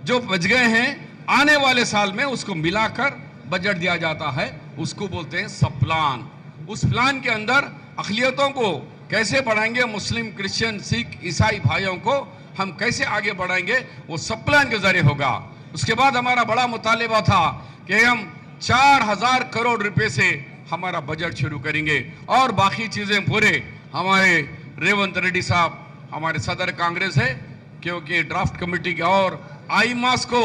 जो बच गए हैं आने वाले साल में उसको मिलाकर बजट दिया जाता है, उसको बोलते हैं सब प्लान। उस प्लान के अंदर अक़लियतों को कैसे बढ़ाएंगे, मुस्लिम, क्रिश्चियन, सिख, ईसाई भाइयों को हम कैसे आगे बढ़ाएंगे, वो सब प्लान के जरिए होगा। उसके बाद हमारा बड़ा मुतालिबा था कि हम 4000 करोड़ रुपए से हमारा बजट शुरू करेंगे और बाकी चीजें पूरे हमारे रेवंत रेड्डी साहब हमारे सदर कांग्रेस है, क्योंकि ड्राफ्ट कमेटी के और आईमास को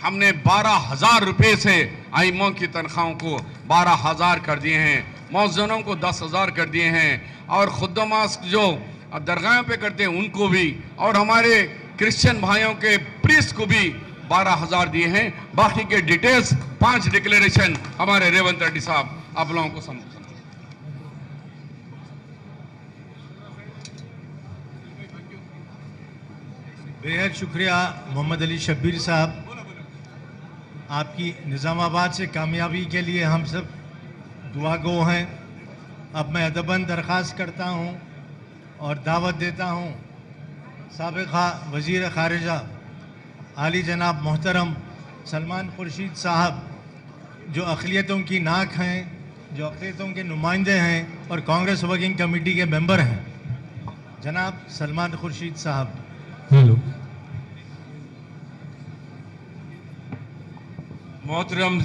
हमने 12000 रुपए से आईमों की तनख्वाहों को 12000 कर दिए हैं, मौजनों को 10000 कर दिए हैं, और खुद्दमास जो दरगाह पे करते हैं उनको भी, और हमारे क्रिश्चियन भाइयों के प्रीस्ट को भी 12000 दिए हैं। बाकी के डिटेल्स 5 डिक्लेरेशन हमारे रेवंत रेड्डी साहब आप लोगों को समझ। बेहद शुक्रिया मोहम्मद अली शब्बीर साहब, आपकी निज़ामाबाद से कामयाबी के लिए हम सब दुआ गो हैं। अब मैं अदबन दरख्वास्त करता हूं और दावत देता हूं साबिक़ा वज़ीर ख़ारिजा आली जनाब मोहतरम सलमान खुर्शीद साहब, जो अक़लियतों की नाक हैं, जो अक़लियतों के नुमाइंदे हैं और कांग्रेस वर्किंग कमेटी के मेंबर हैं, जनाब सलमान खुर्शीद साहब। हेलो, मोहतरम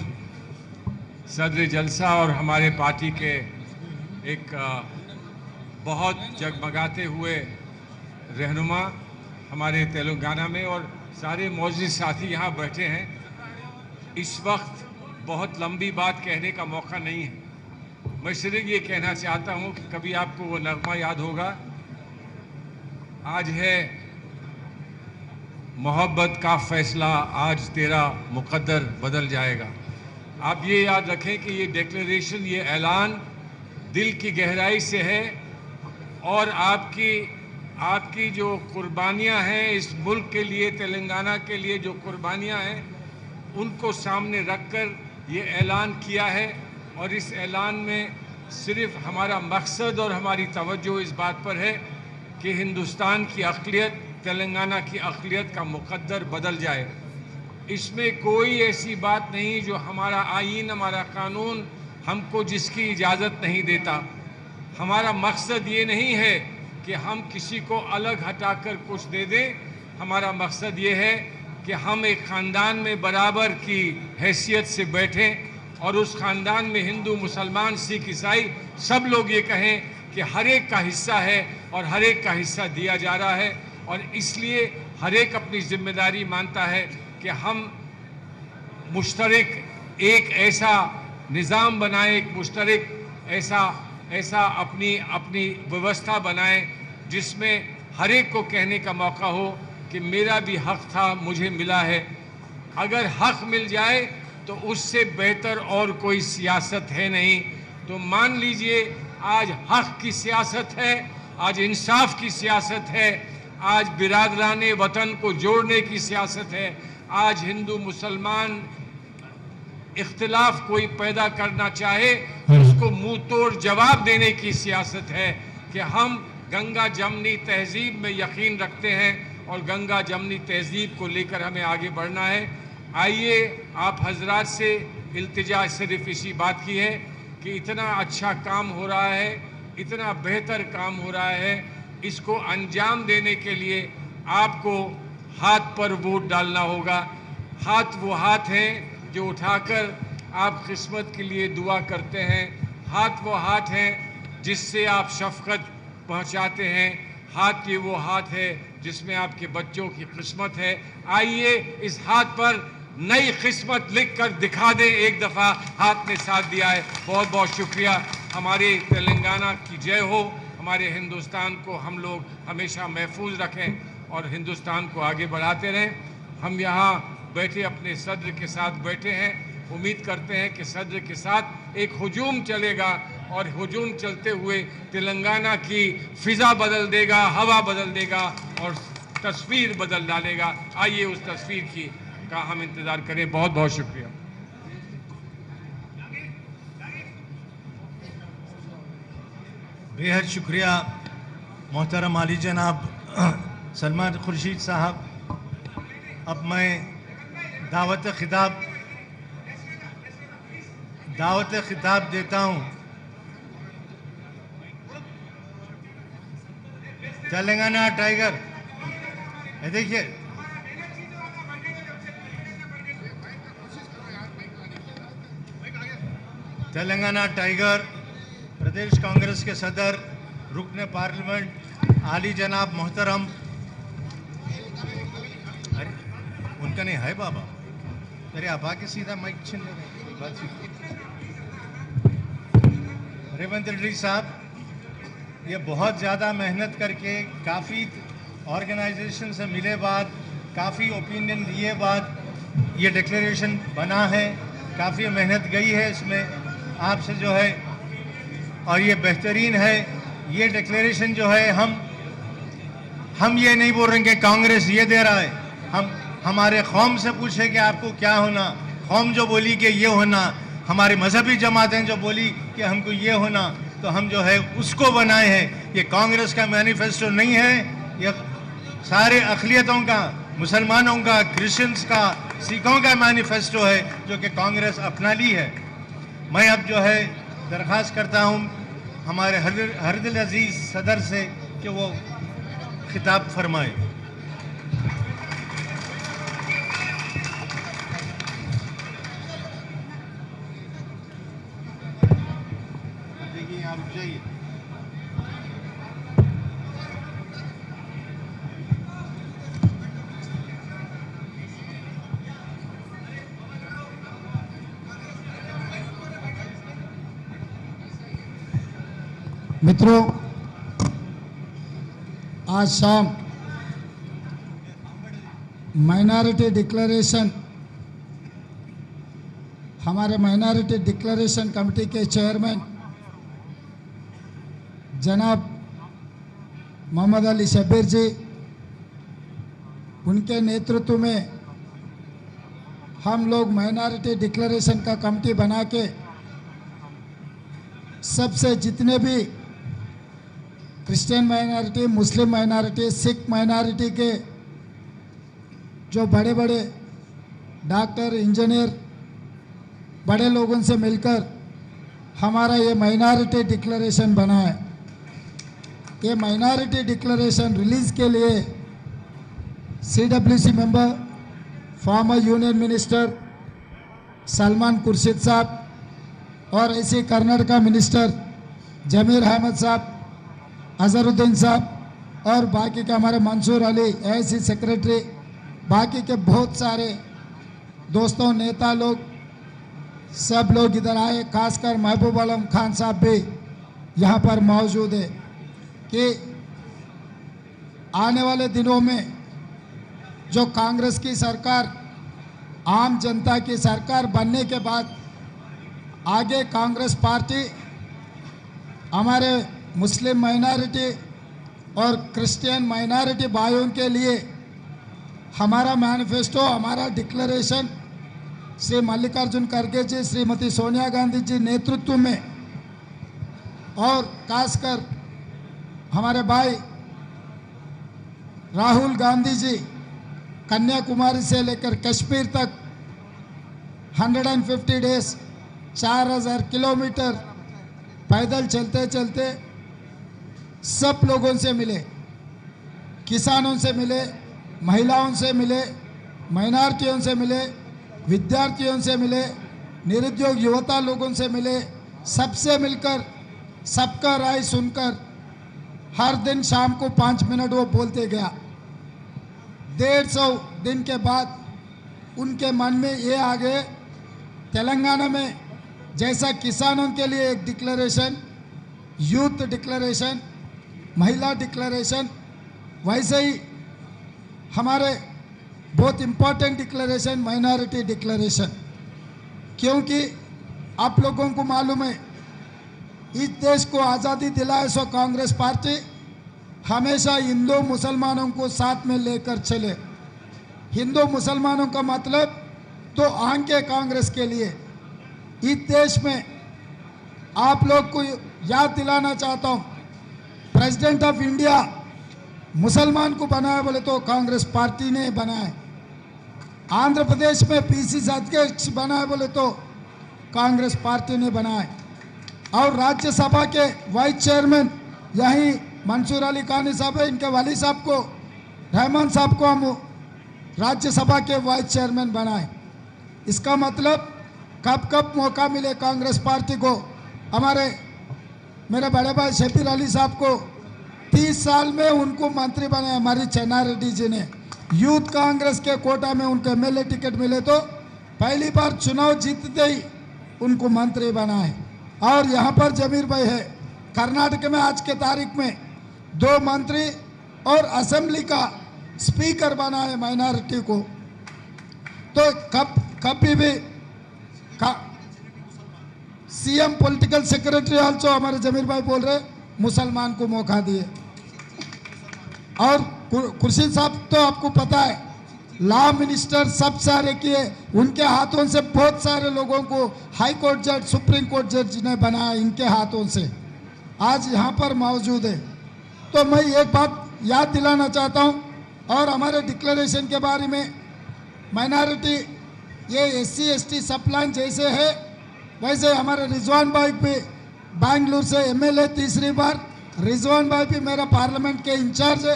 सदर जलसा और हमारे पार्टी के एक बहुत जगमगाते हुए रहनुमा हमारे तेलंगाना में, और सारे मौजूद साथी यहाँ बैठे हैं। इस वक्त बहुत लंबी बात कहने का मौका नहीं है। मैं सिर्फ ये कहना चाहता हूँ कि कभी आपको वो नगमा याद होगा, आज है मोहब्बत का फैसला, आज तेरा मुकद्दर बदल जाएगा। आप ये याद रखें कि ये डिक्लेरेशन, ये ऐलान दिल की गहराई से है, और आपकी जो कुर्बानियां हैं इस मुल्क के लिए, तेलंगाना के लिए जो कुर्बानियां हैं, उनको सामने रखकर ये ऐलान किया है। और इस ऐलान में सिर्फ हमारा मकसद और हमारी तवज्जो इस बात पर है कि हिंदुस्तान की अक़लियत, तेलंगाना की अक़लियत का मुकद्दर बदल जाए। इसमें कोई ऐसी बात नहीं जो हमारा आईन, हमारा कानून हमको जिसकी इजाज़त नहीं देता। हमारा मकसद ये नहीं है कि हम किसी को अलग हटाकर कुछ दे दें। हमारा मकसद ये है कि हम एक ख़ानदान में बराबर की हैसियत से बैठें, और उस ख़ानदान में हिंदू, मुसलमान, सिख, ईसाई सब लोग ये कहें कि हर एक का हिस्सा है और हर एक का हिस्सा दिया जा रहा है। और इसलिए हर एक अपनी जिम्मेदारी मानता है कि हम मुश्तरक एक ऐसा निज़ाम बनाएं, एक मुश्तरक ऐसा अपनी व्यवस्था बनाएं जिसमें हर एक को कहने का मौका हो कि मेरा भी हक़ था, मुझे मिला है। अगर हक़ मिल जाए तो उससे बेहतर और कोई सियासत है नहीं। तो मान लीजिए आज हक़ की सियासत है, आज इंसाफ की सियासत है, आज बिरादराने वतन को जोड़ने की सियासत है, आज हिंदू मुसलमान इख्तिलाफ कोई पैदा करना चाहे उसको मुंह तोड़ जवाब देने की सियासत है कि हम गंगा जमनी तहजीब में यकीन रखते हैं और गंगा जमनी तहजीब को लेकर हमें आगे बढ़ना है। आइए, आप हजरात से इल्तिजा सिर्फ इसी बात की है कि इतना अच्छा काम हो रहा है, इतना बेहतर काम हो रहा है, इसको अंजाम देने के लिए आपको हाथ पर वोट डालना होगा। हाथ वो हाथ हैं जो उठाकर आप किस्मत के लिए दुआ करते हैं, हाथ वो हाथ हैं जिससे आप शफ़क़त पहुंचाते हैं, हाथ ये वो हाथ है जिसमें आपके बच्चों की किस्मत है। आइए इस हाथ पर नई किस्मत लिख कर दिखा दें। एक दफ़ा हाथ ने साथ दिया है। बहुत बहुत शुक्रिया। हमारे तेलंगाना की जय हो। हमारे हिंदुस्तान को हम लोग हमेशा महफूज रखें और हिंदुस्तान को आगे बढ़ाते रहें। हम यहाँ बैठे अपने सद्र के साथ बैठे हैं, उम्मीद करते हैं कि सद्र के साथ एक हुजूम चलेगा और हुजूम चलते हुए तेलंगाना की फिजा बदल देगा, हवा बदल देगा और तस्वीर बदल डालेगा। आइए उस तस्वीर का हम इंतज़ार करें। बहुत बहुत शुक्रिया। बेहद शुक्रिया मोहतरम आली जनाब सलमान खुर्शीद साहब। अब मैं दावत खिताब देता हूं तेलंगाना टाइगर। देखिए तेलंगाना टाइगर प्रदेश कांग्रेस के सदर रुकन पार्लियामेंट आली जनाब मोहतरम, अरे उनका नहीं है बाबा, अरे आप आके सीधा माइक छीन ले। रेवंत रेड्डी साहब ये बहुत ज़्यादा मेहनत करके काफ़ी ऑर्गेनाइजेशन से मिले बाद, काफ़ी ओपिनियन लिए बाद ये डिक्लेरेशन बना है। काफ़ी मेहनत गई है इसमें आपसे जो है, और ये बेहतरीन है। ये डिक्लेरेशन जो है हम ये नहीं बोल रहे कि कांग्रेस ये दे रहा है। हम हमारे कौम से पूछे कि आपको क्या होना, कौम जो बोली कि ये होना, हमारे मजहबी जमातें जो बोली कि हमको ये होना, तो हम जो है उसको बनाए हैं। ये कांग्रेस का मैनिफेस्टो नहीं है, ये सारे अक़लियतों का, मुसलमानों का, क्रिश्चियंस का, सिखों का मैनिफेस्टो है जो कि कांग्रेस अपना ली है। मैं अब जो है दरख्वास्त करता हूँ हमारे हरदिल अजीज़ सदर से कि वो खिताब फरमाए। देखिए आप जाइए। मित्रों, आज शाम माइनॉरिटी डिक्लेरेशन, हमारे माइनॉरिटी डिक्लेरेशन कमेटी के चेयरमैन जनाब मोहम्मद अली शब्बीर जी, उनके नेतृत्व में हम लोग माइनॉरिटी डिक्लेरेशन का कमेटी बना के सबसे जितने भी क्रिश्चियन माइनॉरिटी, मुस्लिम माइनॉरिटी, सिख माइनॉरिटी के जो बड़े बड़े डॉक्टर, इंजीनियर, बड़े लोगों से मिलकर हमारा ये माइनॉरिटी डिक्लेरेशन बना है। ये माइनॉरिटी डिक्लेरेशन रिलीज़ के लिए CWC member, former union minister Salman Khurshid साहब और ऐसे कर्नाटका मिनिस्टर जमीर अहमद साहब, अजहरुद्दीन साहब और बाकी के हमारे मंसूर अली ऐसी सेक्रेटरी, बाकी के बहुत सारे दोस्तों, नेता लोग, सब लोग इधर आए। खासकर महबूब आलम खान साहब भी यहाँ पर मौजूद है कि आने वाले दिनों में जो कांग्रेस की सरकार, आम जनता की सरकार बनने के बाद आगे कांग्रेस पार्टी हमारे मुस्लिम माइनॉरिटी और क्रिश्चियन माइनॉरिटी भाइयों के लिए हमारा मैनिफेस्टो, हमारा डिक्लेरेशन श्री मल्लिकार्जुन खड़गे जी, श्रीमती सोनिया गांधी जी नेतृत्व में और खासकर हमारे भाई राहुल गांधी जी कन्याकुमारी से लेकर कश्मीर तक 150 डेज 4000 किलोमीटर पैदल चलते चलते सब लोगों से मिले, किसानों से मिले, महिलाओं से मिले, माइनॉरिटियों से मिले, विद्यार्थियों से मिले, निरुद्योग युवता लोगों से मिले, सबसे मिलकर सबका राय सुनकर हर दिन शाम को 5 मिनट वो बोलते गया। 150 दिन के बाद उनके मन में ये आ गए तेलंगाना में जैसा किसानों के लिए एक डिक्लेरेशन, यूथ डिक्लेरेशन, महिला डिक्लेरेशन, वैसे ही हमारे बहुत इम्पोर्टेंट डिक्लेरेशन माइनॉरिटी डिक्लेरेशन। क्योंकि आप लोगों को मालूम है इस देश को आज़ादी दिलाए सो कांग्रेस पार्टी हमेशा हिंदू मुसलमानों को साथ में लेकर चले। हिंदू मुसलमानों का मतलब तो आंके कांग्रेस के लिए। इस देश में आप लोग को याद दिलाना चाहता हूँ, प्रेसिडेंट ऑफ इंडिया मुसलमान को बनाया बोले तो कांग्रेस पार्टी ने बनाया। आंध्र प्रदेश में पीसीसी अध्यक्ष बनाए बोले तो कांग्रेस पार्टी ने बनाए। और राज्यसभा के वाइस चेयरमैन यही मंसूर अली खानी साहब है, इनके वाली साहब को, रहमान साहब को हम राज्यसभा के वाइस चेयरमैन बनाए। इसका मतलब कब कब मौका मिले कांग्रेस पार्टी को, हमारे मेरे बड़े भाई शबीर अली साहब को 30 साल में उनको मंत्री बनाया हमारी चेन्ना रेड्डी जी ने। यूथ कांग्रेस के कोटा में उनको एमएलए टिकट मिले तो पहली बार चुनाव जीतते ही उनको मंत्री बनाए। और यहाँ पर जमीर भाई है, कर्नाटक में आज के तारीख में 2 मंत्री और असेंबली का स्पीकर बना है माइनॉरिटी को। तो कभी भी सीएम पॉलिटिकल सेक्रेटरी आल्सो हमारे जमीर भाई बोल रहे मुसलमान को मौका दिए। और खुर्शीद साहब तो आपको पता है लॉ मिनिस्टर सब सारे किए, उनके हाथों से बहुत सारे लोगों को हाई कोर्ट जज, सुप्रीम कोर्ट जज ने बनाया, इनके हाथों से आज यहाँ पर मौजूद है। तो मैं एक बात याद दिलाना चाहता हूँ और हमारे डिक्लेरेशन के बारे में, माइनॉरिटी ये SC ST सब प्लान जैसे है वैसे हमारे रिजवान भाई भी बेंगलुरु से MLA 3री बार, रिजवान भाई भी मेरा पार्लियामेंट के इंचार्ज है,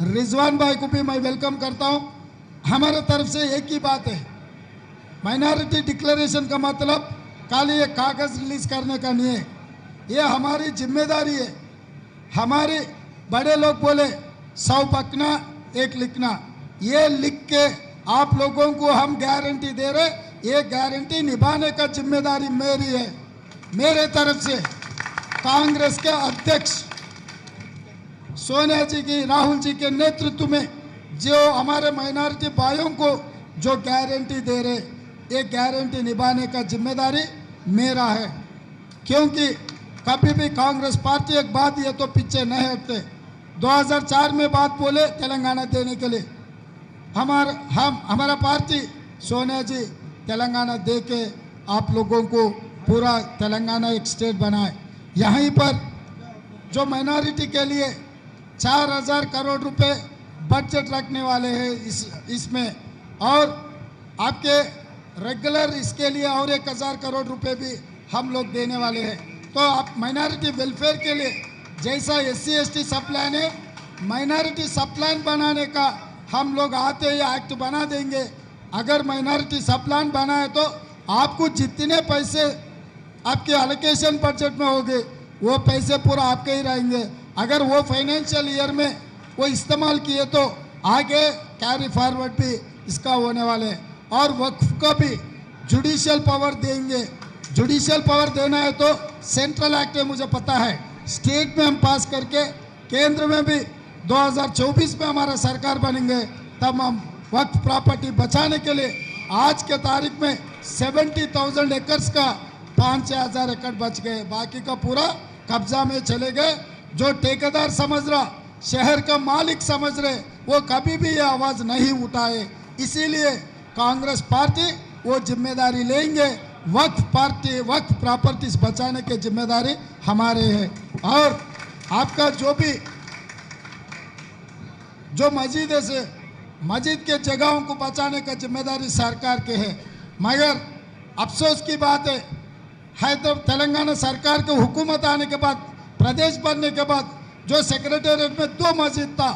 रिजवान भाई को भी मैं वेलकम करता हूँ। हमारे तरफ से एक ही बात है, माइनॉरिटी डिक्लेरेशन का मतलब खाली ये कागज़ रिलीज करने का नहीं है, ये हमारी जिम्मेदारी है। हमारे बड़े लोग बोले 100 पकना 1 लिखना, ये लिख के आप लोगों को हम गारंटी दे रहे, ये गारंटी निभाने का जिम्मेदारी मेरी है। मेरे तरफ से कांग्रेस के अध्यक्ष सोनिया जी की, राहुल जी के नेतृत्व में जो हमारे माइनॉरिटी भाइयों को जो गारंटी दे रहे, ये गारंटी निभाने का जिम्मेदारी मेरा है। क्योंकि कभी भी कांग्रेस पार्टी एक बात ये तो पीछे नहीं हटते। 2004 में बात बोले तेलंगाना देने के लिए, हमारा पार्टी सोनिया जी तेलंगाना दे के आप लोगों को पूरा तेलंगाना एक स्टेट बनाए। यहीं पर जो माइनॉरिटी के लिए 4000 करोड़ रुपए बजट रखने वाले हैं इसमें, और आपके रेगुलर इसके लिए और 1000 करोड़ रुपए भी हम लोग देने वाले हैं। तो आप माइनॉरिटी वेलफेयर के लिए जैसा SC ST सब प्लान है, माइनॉरिटी सब प्लान बनाने का हम लोग आते ही एक्ट बना देंगे। अगर माइनॉरिटी सब प्लान बनाए तो आपको जितने पैसे आपके एलोकेशन बजट में होंगे वो पैसे पूरा आपके ही रहेंगे। अगर वो फाइनेंशियल ईयर में वो इस्तेमाल किए तो आगे कैरी फॉरवर्ड भी इसका होने वाले हैं। और वक्फ को भी जुडिशियल पावर देंगे। जुडिशियल पावर देना है तो सेंट्रल एक्ट है, मुझे पता है, स्टेट में हम पास करके केंद्र में भी 2024 में हमारा सरकार बनेंगे, तब हम वक्फ प्रॉपर्टी बचाने के लिए आज के तारीख में 70,000 एकर्स का 5,000 एकड़ बच गए, बाकी का पूरा कब्जा में चले गए। जो ठेकेदार समझ रहा, शहर का मालिक समझ रहे, वो कभी भी ये आवाज़ नहीं उठाए। इसीलिए कांग्रेस पार्टी वो जिम्मेदारी लेंगे, वक्फ प्रॉपर्टीज बचाने की जिम्मेदारी हमारे है। और आपका जो मस्जिद है से मस्जिद के जगहों को बचाने का जिम्मेदारी सरकार के है। मगर अफसोस की बात है तो तेलंगाना सरकार के हुकूमत आने के बाद, प्रदेश बनने के बाद जो सेक्रेटेरिएट में 2 मस्जिद था,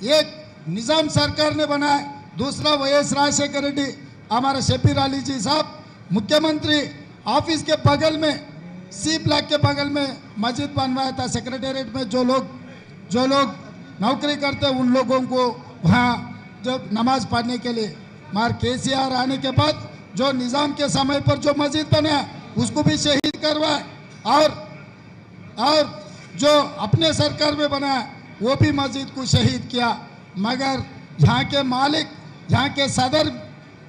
एक निज़ाम सरकार ने बनाया, दूसरा YS राजशेखर रेड्डी हमारे शबीर अली जी साहब मुख्यमंत्री ऑफिस के बगल में C ब्लॉक के बगल में मस्जिद बनवाया था। सेक्रेटेरिएट में जो लोग नौकरी करते उन लोगों को वहाँ जब नमाज पढ़ने के लिए, मगर KCR आने के बाद जो निज़ाम के समय पर जो मस्जिद बना उसको भी शहीद करवाए, और जो अपने सरकार में बनाया वो भी मस्जिद को शहीद किया। मगर यहाँ के मालिक, यहाँ के सदर,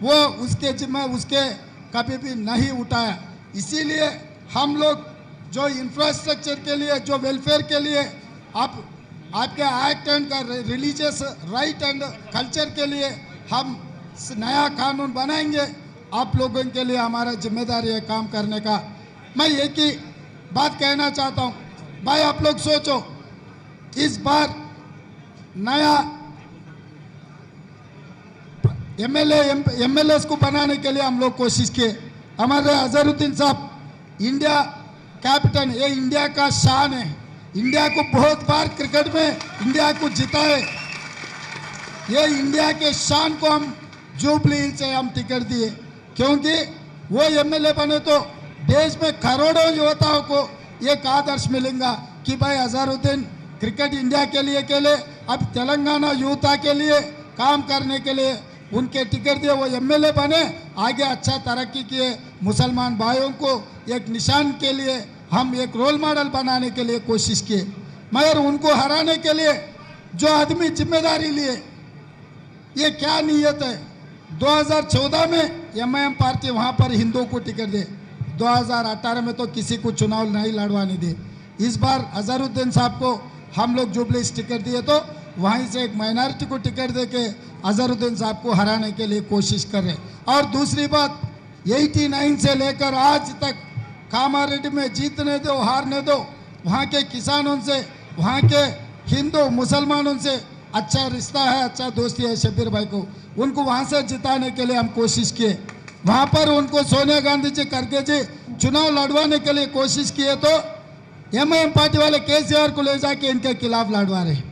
वो उसके जिम्मे उसके कभी भी नहीं उठाया। इसीलिए हम लोग जो इंफ्रास्ट्रक्चर के लिए, जो वेलफेयर के लिए आपके act and religious right and culture के लिए हम नया कानून बनाएंगे। आप लोगों के लिए हमारा जिम्मेदारी है काम करने का। मैं एक ही बात कहना चाहता हूँ भाई, आप लोग सोचो, इस बार नया एमएलए को बनाने के लिए हम लोग कोशिश किए। हमारे अजहरुद्दीन साहब इंडिया कैप्टन, ये इंडिया का शान है, इंडिया को बहुत बार क्रिकेट में इंडिया को जिताए। ये इंडिया के शान को हम जुबली हिल से हम टिकट दिए, क्योंकि वो एमएलए बने तो देश में करोड़ों युवताओं को एक आदर्श मिलेगा कि भाई अजहरुद्दीन क्रिकेट इंडिया के लिए अब तेलंगाना युवता के लिए काम करने के लिए उनके टिकट दिए, वो एमएलए बने, आगे अच्छा तरक्की किए। मुसलमान भाइयों को एक निशान के लिए हम एक रोल मॉडल बनाने के लिए कोशिश किए। मगर उनको हराने के लिए जो आदमी जिम्मेदारी लिए, ये क्या नीयत है। 2014 में एमआईएम पार्टी वहाँ पर हिंदुओं को टिकट दे, 2018 में तो किसी को चुनाव नहीं लड़वाने दे। इस बार अजहरुद्दीन साहब को हम लोग जुबली टिकट दिए तो वहीं से एक माइनॉरिटी को टिकट दे के अजहरुद्दीन साहब को हराने के लिए कोशिश कर रहे। और दूसरी बात, 89 से लेकर आज तक कामारेड्डी में जीतने दो हारने दो, वहाँ के किसानों से, वहाँ के हिंदू मुसलमानों से अच्छा रिश्ता है, अच्छा दोस्ती है शब्बीर भाई को, उनको वहाँ से जिताने के लिए हम कोशिश किए। वहाँ पर उनको सोनिया गांधी जी, खड़गे जी चुनाव लड़वाने के लिए कोशिश किए तो एमआईएम पार्टी वाले केसीआर को ले जाके इनके खिलाफ लड़वा रहे।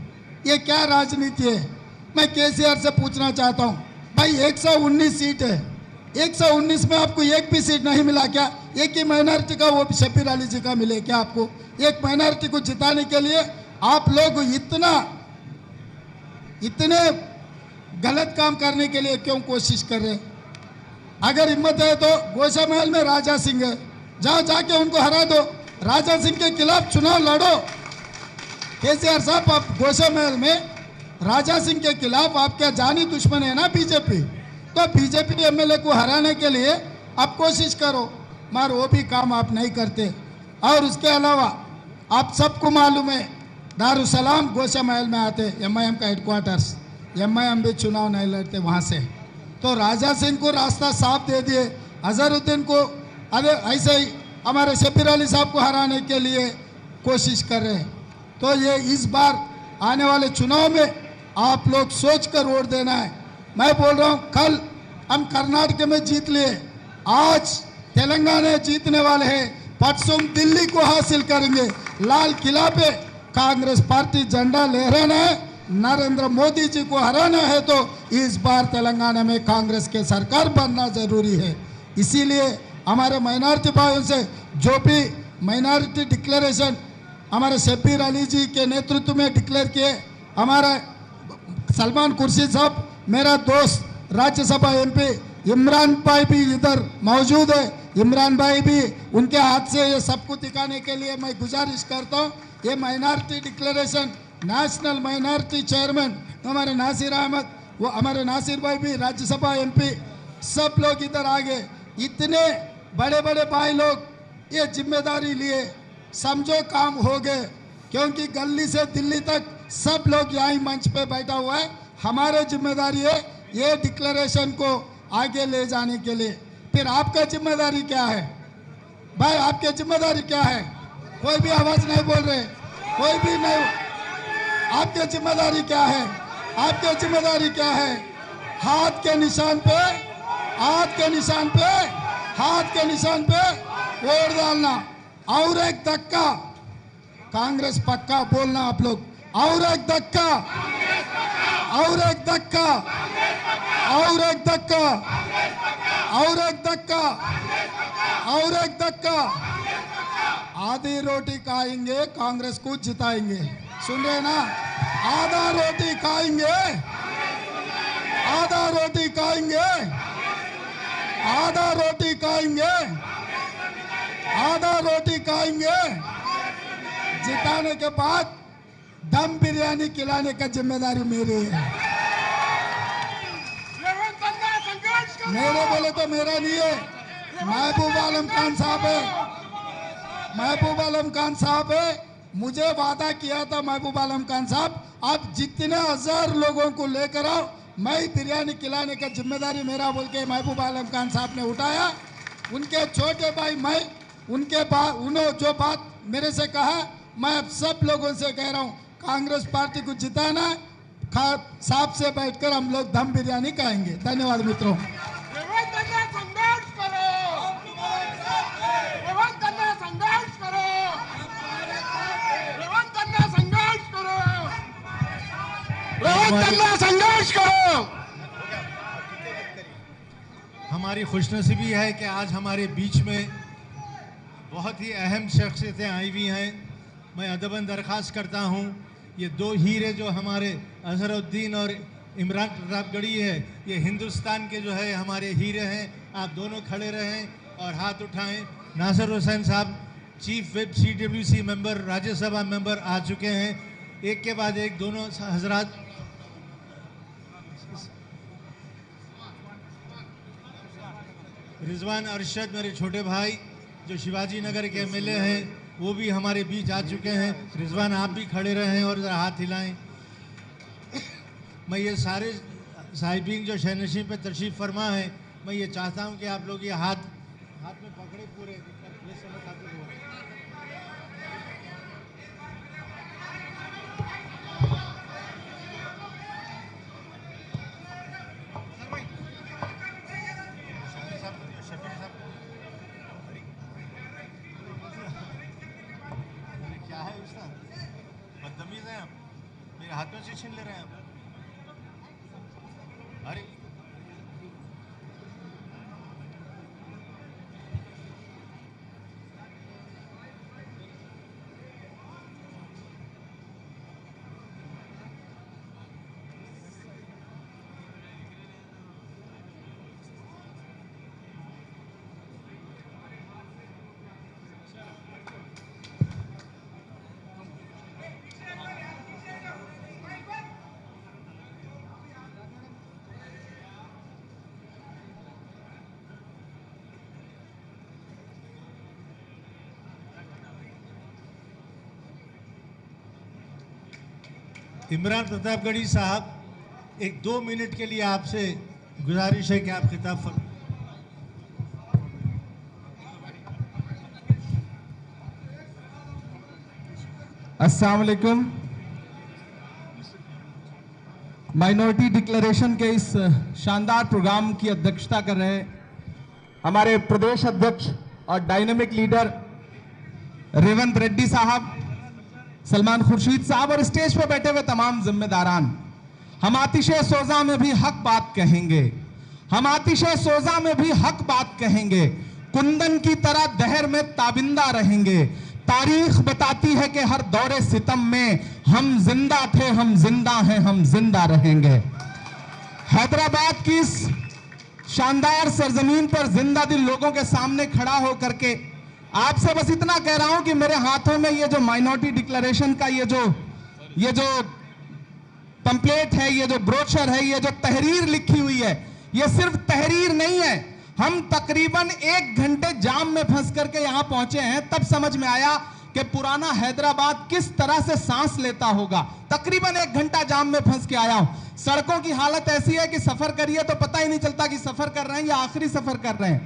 ये क्या राजनीति है। मैं केसीआर से पूछना चाहता हूँ भाई, 119 सीट है, 119 में आपको एक भी सीट नहीं मिला क्या? एक ही माइनॉरिटी का, वो भी शब्बीर अली जी का मिले क्या आपको? एक माइनॉरिटी को जिताने के लिए आप लोग इतने गलत काम करने के लिए क्यों कोशिश कर रहे? अगर हिम्मत है तो गोशा महल में राजा सिंह है, जाओ जाके उनको हरा दो, राजा सिंह के खिलाफ चुनाव लड़ो। केसीआर साहब, आप गोशा महल में राजा सिंह के खिलाफ आप क्या जानी दुश्मन है ना बीजेपी, तो बीजेपी एमएलए को हराने के लिए आप कोशिश करो, मगर वो भी काम आप नहीं करते। और उसके अलावा आप सबको मालूम है, दारुसलाम गोशा महल में आते एमआईएम का हेडक्वार्टर्स, एमआईएम भी चुनाव नहीं लड़ते वहाँ से। तो राजा सिंह को रास्ता साफ दे दिए, अजहरुद्दीन को ऐसे ही हमारे शब्बीर अली साहब को हराने के लिए कोशिश कर रहे हैं। तो ये इस बार आने वाले चुनाव में आप लोग सोच कर वोट देना है। मैं बोल रहा हूँ, कल हम कर्नाटक में जीत लिए, आज तेलंगाना जीतने वाले हैं, परसों दिल्ली को हासिल करेंगे। लाल किला पे कांग्रेस पार्टी झंडा लहराना है, नरेंद्र मोदी जी को हराना है, तो इस बार तेलंगाना में कांग्रेस के सरकार बनना जरूरी है। इसीलिए हमारे माइनॉरिटी भाइयों से जो भी माइनॉरिटी डिक्लेरेशन हमारे शब्बीर अली जी के नेतृत्व में डिक्लेयर किए, हमारा सलमान खुर्शीद साहब, मेरा दोस्त राज्यसभा एमपी इमरान भाई भी इधर मौजूद है, इमरान भाई भी उनके हाथ से ये सबको दिखाने के लिए मैं गुजारिश करता हूँ। ये minority declaration national minority chairman हमारे नासिर अहमद, वो हमारे नासिर भाई भी राज्यसभा एमपी, सब लोग इधर आ गए। इतने बड़े बड़े भाई लोग ये जिम्मेदारी लिए, समझो काम हो गए, क्योंकि गली से दिल्ली तक सब लोग यहाँ मंच पे बैठा हुआ है। हमारी जिम्मेदारी है ये डिक्लेरेशन को आगे ले जाने के लिए। फिर आपका जिम्मेदारी क्या है भाई? आपकी जिम्मेदारी क्या है? कोई भी आवाज नहीं बोल रहे, कोई भी नहीं। आपकी जिम्मेदारी क्या है? आपकी जिम्मेदारी क्या है? हाथ के निशान पे, हाथ के निशान पे, हाथ के निशान पे वोट डालना। और एक धक्का कांग्रेस पक्का बोलना आप लोग, और एक धक्का, और एक धक्का, और एक धक्का, और एक धक्का, और एक धक्का। आधी रोटी खाएंगे, कांग्रेस को जिताएंगे। सुन रहे ना? आधा रोटी खाएंगे, आधा रोटी खाएंगे, आधा रोटी खाएंगे, आधा रोटी खाएंगे, जिताने के बाद दम बिरयानी खिलाने का जिम्मेदारी मेरी है। मेरे बोले तो मेरा नहीं है, महबूब आलम खान साहब है। महबूब आलम खान साहब है, मुझे वादा किया था महबूब आलम खान साहब, आप जितने 1000 लोगों को लेकर आओ, मैं बिरयानी खिलाने का जिम्मेदारी मेरा बोल के महबूब आलम खान साहब ने उठाया। उनके छोटे भाई मैं, उन्होंने जो बात मेरे से कहा, मैं अब सब लोगों से कह रहा हूँ, कांग्रेस पार्टी को जिताना, साहब से बैठकर हम लोग दम बिरयानी खाएंगे। धन्यवाद मित्रों। संघर्ष करो। हमारी खुशनसीबी है कि आज हमारे बीच में बहुत ही अहम शख्सियतें आई हुई हैं। मैं अदबन दरख्वास्त करता हूं, ये 2 हीरे जो हमारे अजहरुद्दीन और इमरान प्रतापगढ़ी है, ये हिंदुस्तान के जो है हमारे हीरे हैं। आप दोनों खड़े रहें और हाथ उठाएं। नासिर हुसैन साहब chief whip CWC member, Rajya Sabha member आ चुके हैं। एक के बाद एक दोनों हजरात। रिजवान अरशद मेरे छोटे भाई जो शिवाजी नगर के MLA हैं, वो भी हमारे बीच आ चुके हैं। रिजवान आप भी खड़े रहें और ज़रा हाथ हिलाएं। मैं ये सारे साहिबीन जो शहनशीं पे तशरीफ़ फरमा है, मैं ये चाहता हूँ कि आप लोग ये हाथ में पकड़े पूरे। क्या है उसका बदतमीज है, आप मेरे हाथों से छीन ले रहे हैं आप। अरे इमरान प्रतापगढ़ी साहब, एक 2 मिनट के लिए आपसे गुजारिश है कि आप खिताब फरमाएं। अस्सलाम वालेकुम। माइनॉरिटी डिक्लेरेशन के इस शानदार प्रोग्राम की अध्यक्षता कर रहे हमारे प्रदेश अध्यक्ष और डायनेमिक लीडर रेवंत रेड्डी साहब, सलमान खुर्शीद साहब और स्टेज पर बैठे हुए तमाम जिम्मेदारान। हम आतिशे सोजा में भी हक बात कहेंगे, हम आतिशे सोजा में भी हक बात कहेंगे, कुंदन की तरह दहर में ताबिंदा रहेंगे। तारीख बताती है कि हर दौरे सितम में हम जिंदा थे, हम जिंदा हैं, हम जिंदा रहेंगे। हैदराबाद की इस शानदार सरजमीन पर जिंदा दिल लोगों के सामने खड़ा होकर के आपसे बस इतना कह रहा हूं कि मेरे हाथों में ये जो माइनॉरिटी डिक्लेरेशन का ये जो पंपलेट है, ये जो ब्रोशर है, ये जो तहरीर लिखी हुई है, ये सिर्फ तहरीर नहीं है। हम तकरीबन 1 घंटे जाम में फंस करके यहां पहुंचे हैं, तब समझ में आया कि पुराना हैदराबाद किस तरह से सांस लेता होगा। तकरीबन 1 घंटा जाम में फंस के आया हूं। सड़कों की हालत ऐसी है कि सफर करिए तो पता ही नहीं चलता कि सफर कर रहे हैं या आखिरी सफर कर रहे हैं,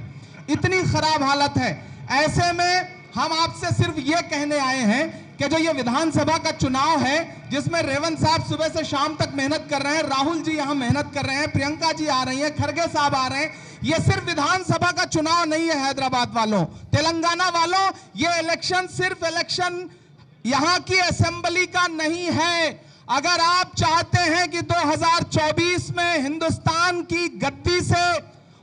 इतनी खराब हालत है। ऐसे में हम आपसे सिर्फ ये कहने आए हैं कि जो ये विधानसभा का चुनाव है, जिसमें रेवंत साहब सुबह से शाम तक मेहनत कर रहे हैं, राहुल जी यहां मेहनत कर रहे हैं, प्रियंका जी आ रही हैं, खरगे साहब आ रहे हैं, ये सिर्फ विधानसभा का चुनाव नहीं है। हैदराबाद वालों, तेलंगाना वालों, ये इलेक्शन सिर्फ इलेक्शन यहां की असेंबली का नहीं है। अगर आप चाहते हैं कि 2024 में हिंदुस्तान की गद्दी से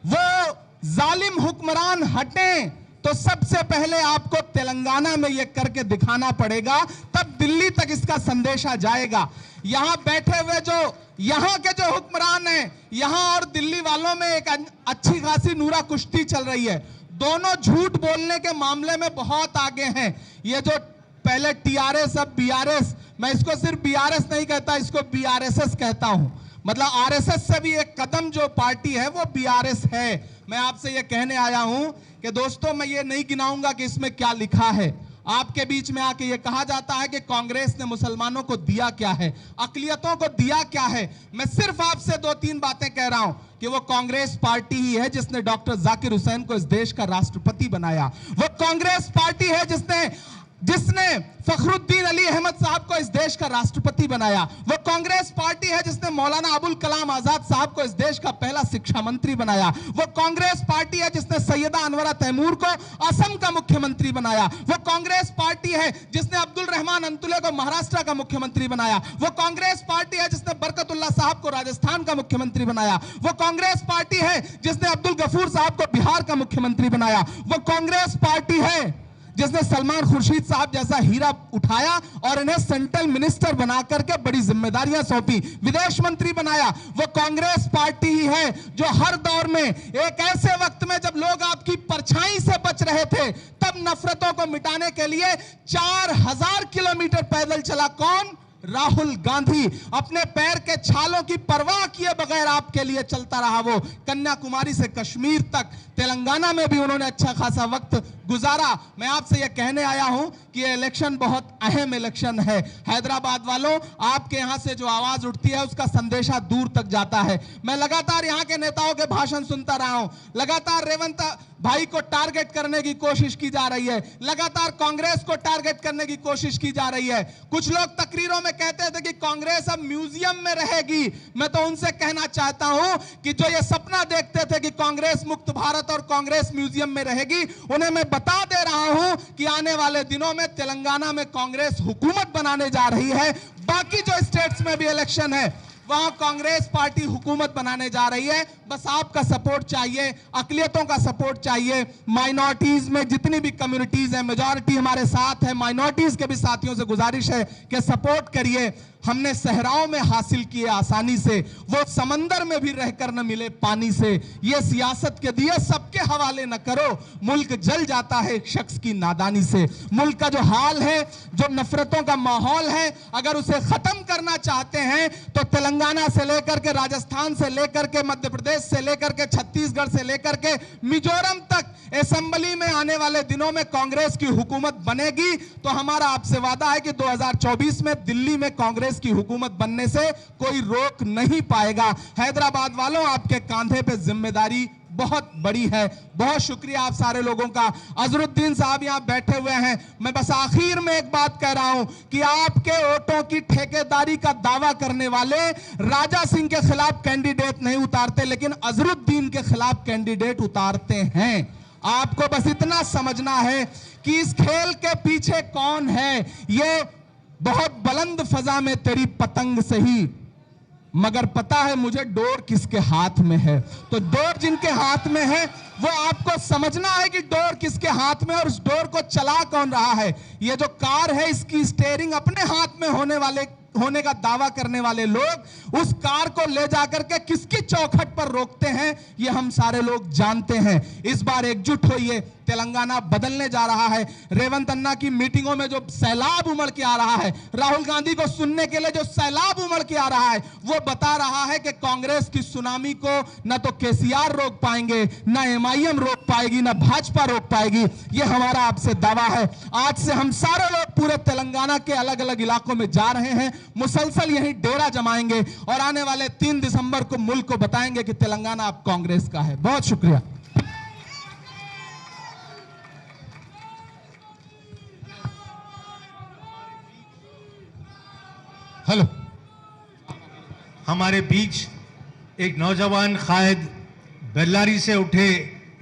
वो जालिम हुक्मरान हटें, तो सबसे पहले आपको तेलंगाना में यह करके दिखाना पड़ेगा, तब दिल्ली तक इसका संदेशा जाएगा। यहां बैठे हुए जो यहां के जो हुक्मरान हैं, यहां और दिल्ली वालों में एक अच्छी खासी नूरा कुश्ती चल रही है। दोनों झूठ बोलने के मामले में बहुत आगे हैं। ये जो पहले टीआरएस अब बीआरएस, मैं इसको सिर्फ बीआरएस नहीं कहता, इसको बीआरएसएस कहता हूं। मतलब आरएसएस से भी एक कदम जो पार्टी है वो बीआरएस है। मैं आपसे ये कहने आया हूं कि दोस्तों, मैं ये नहीं गिनाऊंगा कि इसमें क्या लिखा है। आपके बीच में आके ये कहा जाता है कि कांग्रेस ने मुसलमानों को दिया क्या है, अकलियतों को दिया क्या है। मैं सिर्फ आपसे 2-3 बातें कह रहा हूं कि वो कांग्रेस पार्टी ही है जिसने डॉक्टर जाकिर हुसैन को इस देश का राष्ट्रपति बनाया। वो कांग्रेस पार्टी है जिसने फखरुद्दीन अली अहमद साहब को इस देश का राष्ट्रपति बनाया। वो कांग्रेस पार्टी है जिसने मौलाना अबुल कलाम आजाद साहब को इस देश का पहला शिक्षा मंत्री बनाया। वो कांग्रेस पार्टी है जिसने सैयदा अनवरा तैमूर को असम का मुख्यमंत्री बनाया। वो कांग्रेस पार्टी है जिसने अब्दुल रहमान अंतुले को महाराष्ट्र का मुख्यमंत्री बनाया। वो कांग्रेस पार्टी है जिसने बरकतुल्लाह साहब को राजस्थान का मुख्यमंत्री बनाया। वो कांग्रेस पार्टी है जिसने अब्दुल गफूर साहब को बिहार का मुख्यमंत्री बनाया। वो कांग्रेस पार्टी है जिसने सलमान खुर्शीद साहब जैसा हीरा उठाया और इन्हें सेंट्रल मिनिस्टर बना करके बड़ी जिम्मेदारियां सौंपी, विदेश मंत्री बनाया। वो कांग्रेस पार्टी ही है जो हर दौर में, एक ऐसे वक्त में जब लोग आपकी परछाई से बच रहे थे, तब नफरतों को मिटाने के लिए 4000 किलोमीटर पैदल चला। कौन? राहुल गांधी। अपने पैर के छालों की परवाह किए बगैर आपके लिए चलता रहा। वो कन्याकुमारी से कश्मीर तक, तेलंगाना में भी उन्होंने अच्छा खासा वक्त गुजारा। मैं आपसे यह कहने आया हूं कि यह इलेक्शन बहुत अहम इलेक्शन है। हैदराबाद वालों, आपके यहां से जो आवाज उठती है उसका संदेशा दूर तक जाता है। मैं लगातार यहां के नेताओं के भाषण सुनता रहा हूं। लगातार रेवंत भाई को टारगेट करने की कोशिश की जा रही है, लगातार कांग्रेस को टारगेट करने की कोशिश की जा रही है। कुछ लोग तकरीरों में कहते थे कि कांग्रेस अब म्यूजियम में रहेगी। मैं तो उनसे कहना चाहता हूं कि जो ये सपना देखते थे कि कांग्रेस मुक्त भारत और कांग्रेस म्यूजियम में रहेगी, उन्हें मैं बता दे रहा हूं कि आने वाले दिनों में तेलंगाना में कांग्रेस हुकूमत बनाने जा रही है। बाकी जो स्टेट्स में भी इलेक्शन है वहां कांग्रेस पार्टी हुकूमत बनाने जा रही है। बस आपका सपोर्ट चाहिए, अकलियतों का सपोर्ट चाहिए। माइनॉरिटीज में जितनी भी कम्युनिटीज हैं, मेजॉरिटी हमारे साथ है, माइनॉरिटीज के भी साथियों से गुजारिश है कि सपोर्ट करिए। हमने सहराओं में हासिल किए आसानी से, वो समंदर में भी रहकर न मिले पानी से। ये सियासत के दिए सबके हवाले न करो, मुल्क जल जाता है एक शख्स की नादानी से। मुल्क का जो हाल है, जो नफरतों का माहौल है, अगर उसे खत्म करना चाहते हैं तो तेलंगाना से लेकर के, राजस्थान से लेकर के, मध्य प्रदेश से लेकर के, छत्तीसगढ़ से लेकर के मिजोरम तक असेंबली में आने वाले दिनों में कांग्रेस की हुकूमत बनेगी। तो हमारा आपसे वादा है कि 2024 में दिल्ली में कांग्रेस की हुकूमत बनने से कोई रोक नहीं पाएगा। हैदराबाद वालों, आपके कांधे पे जिम्मेदारी बहुत बड़ी है। बहुत शुक्रिया आप सारे लोगों का। अजरुद्दीन साहब यहां बैठे हुए हैं। मैं बस आखिर में एक बात कह रहा हूं कि आपके वोटों की ठेकेदारी का दावा करने वाले राजा सिंह के खिलाफ कैंडिडेट नहीं उतारते, लेकिन अजरुद्दीन के खिलाफ कैंडिडेट उतारते हैं। आपको बस इतना समझना है कि इस खेल के पीछे कौन है। ये बहुत बुलंद फजा में तेरी पतंग सही, मगर पता है मुझे डोर किसके हाथ में है। तो डोर जिनके हाथ में है वो आपको समझना है कि डोर किसके हाथ में, और उस डोर को चला कौन रहा है। ये जो कार है, इसकी स्टीयरिंग अपने हाथ में होने का दावा करने वाले लोग उस कार को ले जाकर के किसकी चौखट पर रोकते हैं, ये हम सारे लोग जानते हैं। इस बार एकजुट होइए, तेलंगाना बदलने जा रहा है। रेवंत अन्ना की मीटिंगों में जो सैलाब उमड़ के आ रहा है, राहुल गांधी को सुनने के लिए जो सैलाब उमड़ के आ रहा है, वो बता रहा है कि कांग्रेस की सुनामी को न तो केसीआर रोक पाएंगे, न एमआईएम रोक पाएगी, न भाजपा रोक पाएगी। ये हमारा आपसे दावा है। आज से हम सारे लोग पूरे तेलंगाना के अलग अलग इलाकों में जा रहे हैं, मुसलसल यहीं डेरा जमाएंगे और आने वाले 3 दिसंबर को मुल्क को बताएंगे कि तेलंगाना अब कांग्रेस का है। बहुत शुक्रिया। हेलो, हमारे बीच एक नौजवान कायद बेल्लारी से उठे,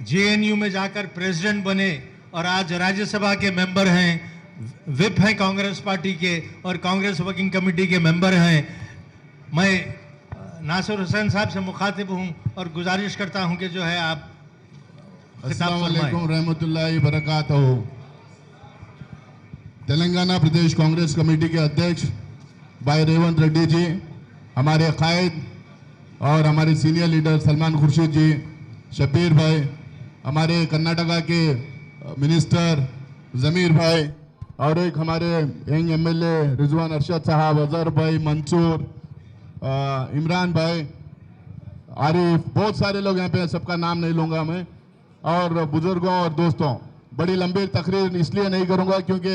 जेएनयू में जाकर प्रेसिडेंट बने और आज राज्यसभा के मेंबर हैं, विप हैं कांग्रेस पार्टी के और कांग्रेस वर्किंग कमेटी के मेंबर हैं। मैं नासिर हुसैन साहब से मुखातिब हूं और गुजारिश करता हूं कि जो है आप अस्सलाम वालेकुम रहमतुल्लाहि बरकातहू। तेलंगाना प्रदेश कांग्रेस कमेटी के अध्यक्ष भाई रेवंत रेड्डी जी, हमारे कायद और हमारे सीनियर लीडर सलमान खुर्शीद जी, शब्बीर भाई हमारे कर्नाटका के मिनिस्टर जमीर भाई और एक हमारे यंग एमएलए रिजवान अरशद साहब, अजहर भाई, मंसूर, इमरान भाई, आरिफ, बहुत सारे लोग यहाँ पे, सबका नाम नहीं लूँगा मैं, और बुजुर्गों और दोस्तों, बड़ी लंबी तकरीर इसलिए नहीं करूँगा क्योंकि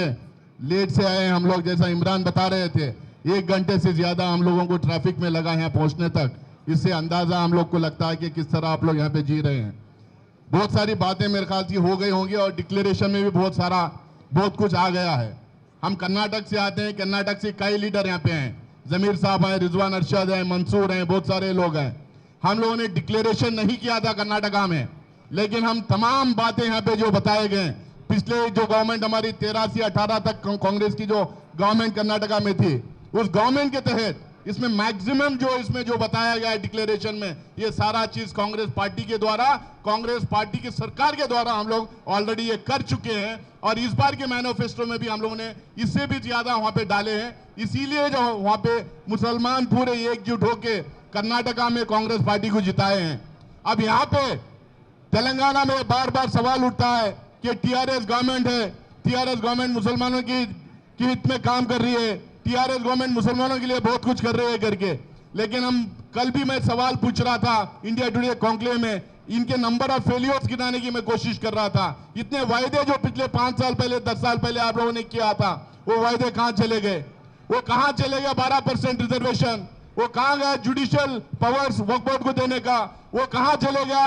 लेट से आए हम लोग। जैसा इमरान बता रहे थे, 1 घंटे से ज़्यादा हम लोगों को ट्रैफिक में लगा यहाँ पहुँचने तक। इससे अंदाज़ा हम लोग को लगता है कि किस तरह आप लोग यहाँ पे जी रहे हैं। बहुत सारी बातें मेरे ख्याल से हो गई होंगी और डिक्लेरेशन में भी बहुत कुछ आ गया है। हम कर्नाटक से आते हैं, कर्नाटक से कई लीडर यहाँ पे हैं, जमीर साहब हैं, रिजवान अरशद हैं, मंसूर हैं, बहुत सारे लोग हैं। हम लोगों ने डिक्लेरेशन नहीं किया था कर्नाटका में, लेकिन हम तमाम बातें यहाँ पे जो बताए गए, पिछले जो गवर्नमेंट हमारी 13 से 18 तक कांग्रेस की जो गवर्नमेंट कर्नाटका में थी, उस गवर्नमेंट के तहत इसमें मैक्सिमम जो इसमें जो बताया गया है डिक्लेरेशन में, ये सारा चीज कांग्रेस पार्टी के द्वारा, कांग्रेस पार्टी की सरकार के द्वारा हम लोग ऑलरेडी ये कर चुके हैं। और इस बार के मैनिफेस्टो में भी हम लोगों ने इससे भी ज्यादा वहां पे डाले हैं। इसीलिए जो वहां पे मुसलमान पूरे एकजुट होके कर्नाटका में कांग्रेस पार्टी को जिताए हैं। अब यहाँ पे तेलंगाना में बार बार सवाल उठता है कि टीआरएस गवर्नमेंट है, टीआरएस गवर्नमेंट मुसलमानों की हित में काम कर रही है, टीआरएस गवर्नमेंट मुसलमानों के लिए बहुत कुछ कर रही है करके। लेकिन हम कल भी मैं सवाल पूछ रहा था इंडिया टुडे कॉन्क्लेव में, इनके नंबर ऑफ फेलियर्स गिनाने की मैं कोशिश कर रहा था। इतने वायदे जो पिछले 5 साल पहले, 10 साल पहले आप लोगों ने किया था, वो वायदे कहां चले गए? वो कहां चले गए 12% रिजर्वेशन? वो कहां गया जुडिशियल पावर्स वक्फ बोर्ड को देने का? वो कहां चले गया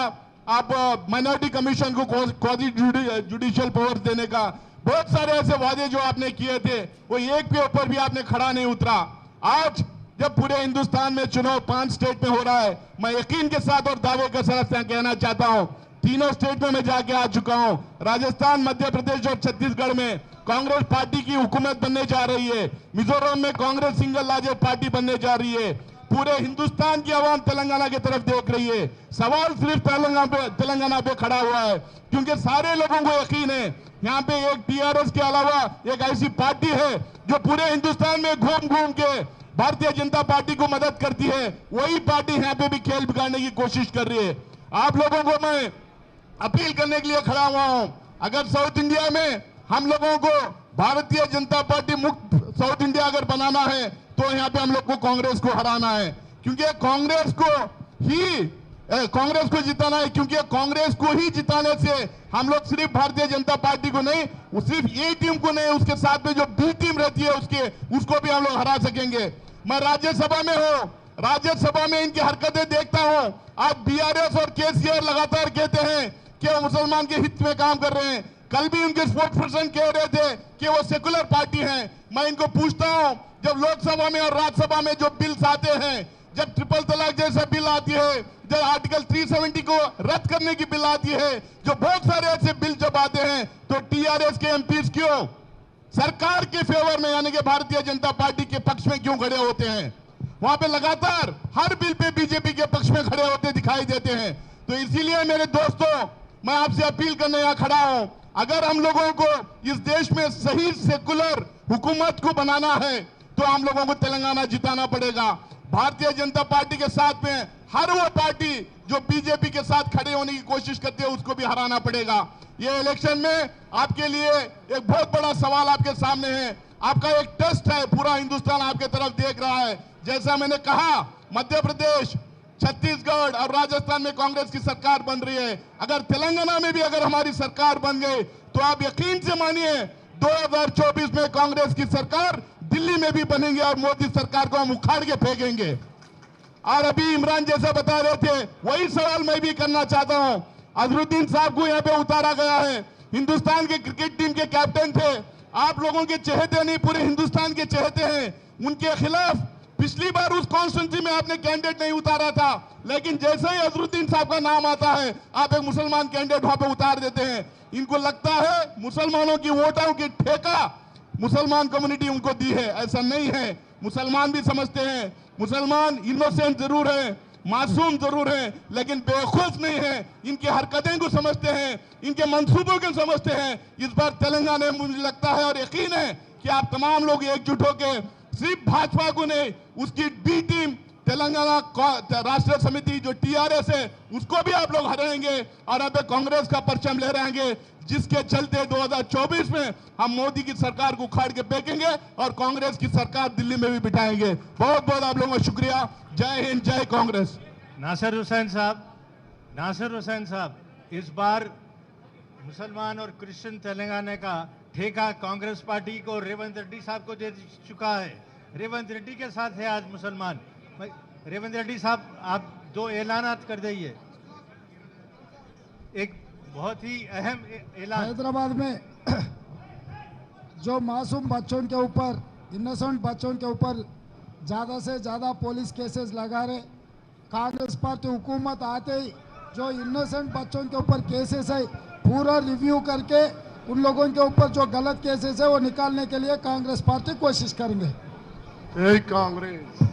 आप माइनॉरिटी कमीशन को क्वाजी जुडिशियल पावर्स देने का? बहुत सारे ऐसे वादे जो आपने किए थे, वो एक के ऊपर भी आपने खड़ा नहीं उतरा। आज जब पूरे हिंदुस्तान में चुनाव 5 स्टेट में हो रहा है, मैं यकीन के साथ और दावे के साथ कहना चाहता हूं, तीनों स्टेट में मैं जाके आ चुका हूं। राजस्थान, मध्य प्रदेश और छत्तीसगढ़ में कांग्रेस पार्टी की हुकूमत बनने जा रही है। मिजोरम में कांग्रेस सिंगल लार्जेस्ट पार्टी बनने जा रही है। पूरे हिंदुस्तान की आवाम तेलंगाना की तरफ देख रही है। सवाल सिर्फ तेलंगाना पे खड़ा हुआ है, क्योंकि सारे लोगों को यकीन है यहाँ पे एक टीआरएस के अलावा एक ऐसी पार्टी है जो पूरे हिंदुस्तान में घूम घूम के भारतीय जनता पार्टी को मदद करती है। वही पार्टी यहाँ पे भी खेल बिगाड़ने की कोशिश कर रही है। आप लोगों को मैं अपील करने के लिए खड़ा हुआ हूं, अगर साउथ इंडिया में हम लोगों को भारतीय जनता पार्टी मुक्त साउथ इंडिया अगर बनाना है, तो यहाँ पे हम लोग को कांग्रेस को हराना है, क्योंकि कांग्रेस को जिताना है। क्योंकि कांग्रेस को ही जिताने से हम लोग सिर्फ भारतीय जनता पार्टी को नहीं, सिर्फ ए टीम को नहीं, उसके साथ में जो बी टीम रहती है उसको भी हम लोग हरा सकेंगे। मैं राज्यसभा में हूं, राज्यसभा में इनकी हरकतें देखता हूं। आज बीआरएस और केसीआर लगातार कहते हैं कि वो मुसलमान के हित में काम कर रहे हैं। कल भी उनके स्पोक्सपर्सन कह रहे थे कि वो सेकुलर पार्टी है। मैं इनको पूछता हूं, जब लोकसभा में और राज्यसभा में जो बिल्स आते हैं, जब ट्रिपल तलाक जैसा बिल आती है, जब आर्टिकल 370 को रद्द करने की बिल आती है, जो बहुत सारे ऐसे बिल जब आते हैं, तो टीआरएस के एमपीज क्यों सरकार के फेवर में यानी कि भारतीय जनता पार्टी के पक्ष में क्यों खड़े होते हैं? वहां पे लगातार हर बिल पे बीजेपी के पक्ष में खड़े होते दिखाई देते हैं। तो इसीलिए मेरे दोस्तों, मैं आपसे अपील करने यहाँ खड़ा हूं, अगर हम लोगों को इस देश में सही सेकुलर हुकूमत को बनाना है, तो हम लोगों को तेलंगाना जिताना पड़ेगा। भारतीय जनता पार्टी के साथ में हर वो पार्टी जो बीजेपी के साथ खड़े होने की कोशिश करती है, उसको भी हराना पड़ेगा। ये इलेक्शन में आपके लिए एक बहुत बड़ा सवाल आपके सामने है। आपका एक टेस्ट है, पूरा हिंदुस्तान आपके तरफ देख रहा है। जैसा मैंने कहा, मध्य प्रदेश, छत्तीसगढ़ और राजस्थान में कांग्रेस की सरकार बन रही है। अगर तेलंगाना में भी अगर हमारी सरकार बन गई, तो आप यकीन से मानिए 2024 में कांग्रेस की सरकार दिल्ली में भी बनेंगे और मोदी सरकार को हम उखाड़ के फेंकेंगे। और अभी इमरान जैसा बता रहे थे, वही सवाल मैं भी करना चाहता हूं। अजहरुद्दीन साहब को यहाँ पे उतारा गया है, हिंदुस्तान के क्रिकेट टीम के कैप्टन थे, आप लोगों के चहेते नहीं, पूरे हिंदुस्तान के चहेते हैं। उनके खिलाफ पिछली बार उस कॉन्स्टिट्यूंसी में आपने कैंडिडेट नहीं उतारा था, लेकिन जैसे ही अजहरुद्दीन साहब का नाम आता है, आप एक मुसलमान कैंडिडेट वहां पे उतार देते हैं। इनको लगता है मुसलमानों की वोटों की ठेका मुसलमान कम्युनिटी उनको दी है। ऐसा नहीं है। मुसलमान भी समझते हैं, मुसलमान इनोसेंट जरूर है, मासूम जरूर है, लेकिन बेवकूफ नहीं है। इनकी हरकतें को समझते हैं, इनके मंसूबों को समझते हैं। इस बार तेलंगाना में मुझे लगता है और यकीन है कि आप तमाम लोग एकजुट होकर सिर्फ भाजपा को नहीं, उसकी बी टीम तेलंगाना राष्ट्रीय समिति जो टीआरएस है उसको भी आप लोग हराएंगे और अब कांग्रेस का परचम ले रहेंगे, जिसके चलते 2024 में हम मोदी की सरकार को उखाड़ के फेंकेंगे और कांग्रेस की सरकार दिल्ली में भी बिठाएंगे। बहुत बहुत आप लोगों का शुक्रिया। जय हिंद, जय कांग्रेस। नासिर हुसैन साहब, इस बार मुसलमान और क्रिश्चियन तेलंगाना का ठेका कांग्रेस पार्टी को रेवंत रेड्डी साहब को दे चुका है। रेवंत रेड्डी के साथ है आज मुसलमान। रेवंत रेड्डी साहब, आप 2 ऐलानात कर दीजिए। एक बहुत ही अहम ऐलान, हैदराबाद में जो मासूम बच्चों के ऊपर, इनोसेंट बच्चों के ऊपर ज़्यादा से ज़्यादा पुलिस केसेस लगा रहे। कांग्रेस पार्टी हुकूमत आते ही जो इनोसेंट बच्चों के ऊपर केसेस है पूरा रिव्यू करके उन लोगों के ऊपर जो गलत केसेस है वो निकालने के लिए कांग्रेस पार्टी कोशिश करेंगे। जय कांग्रेस।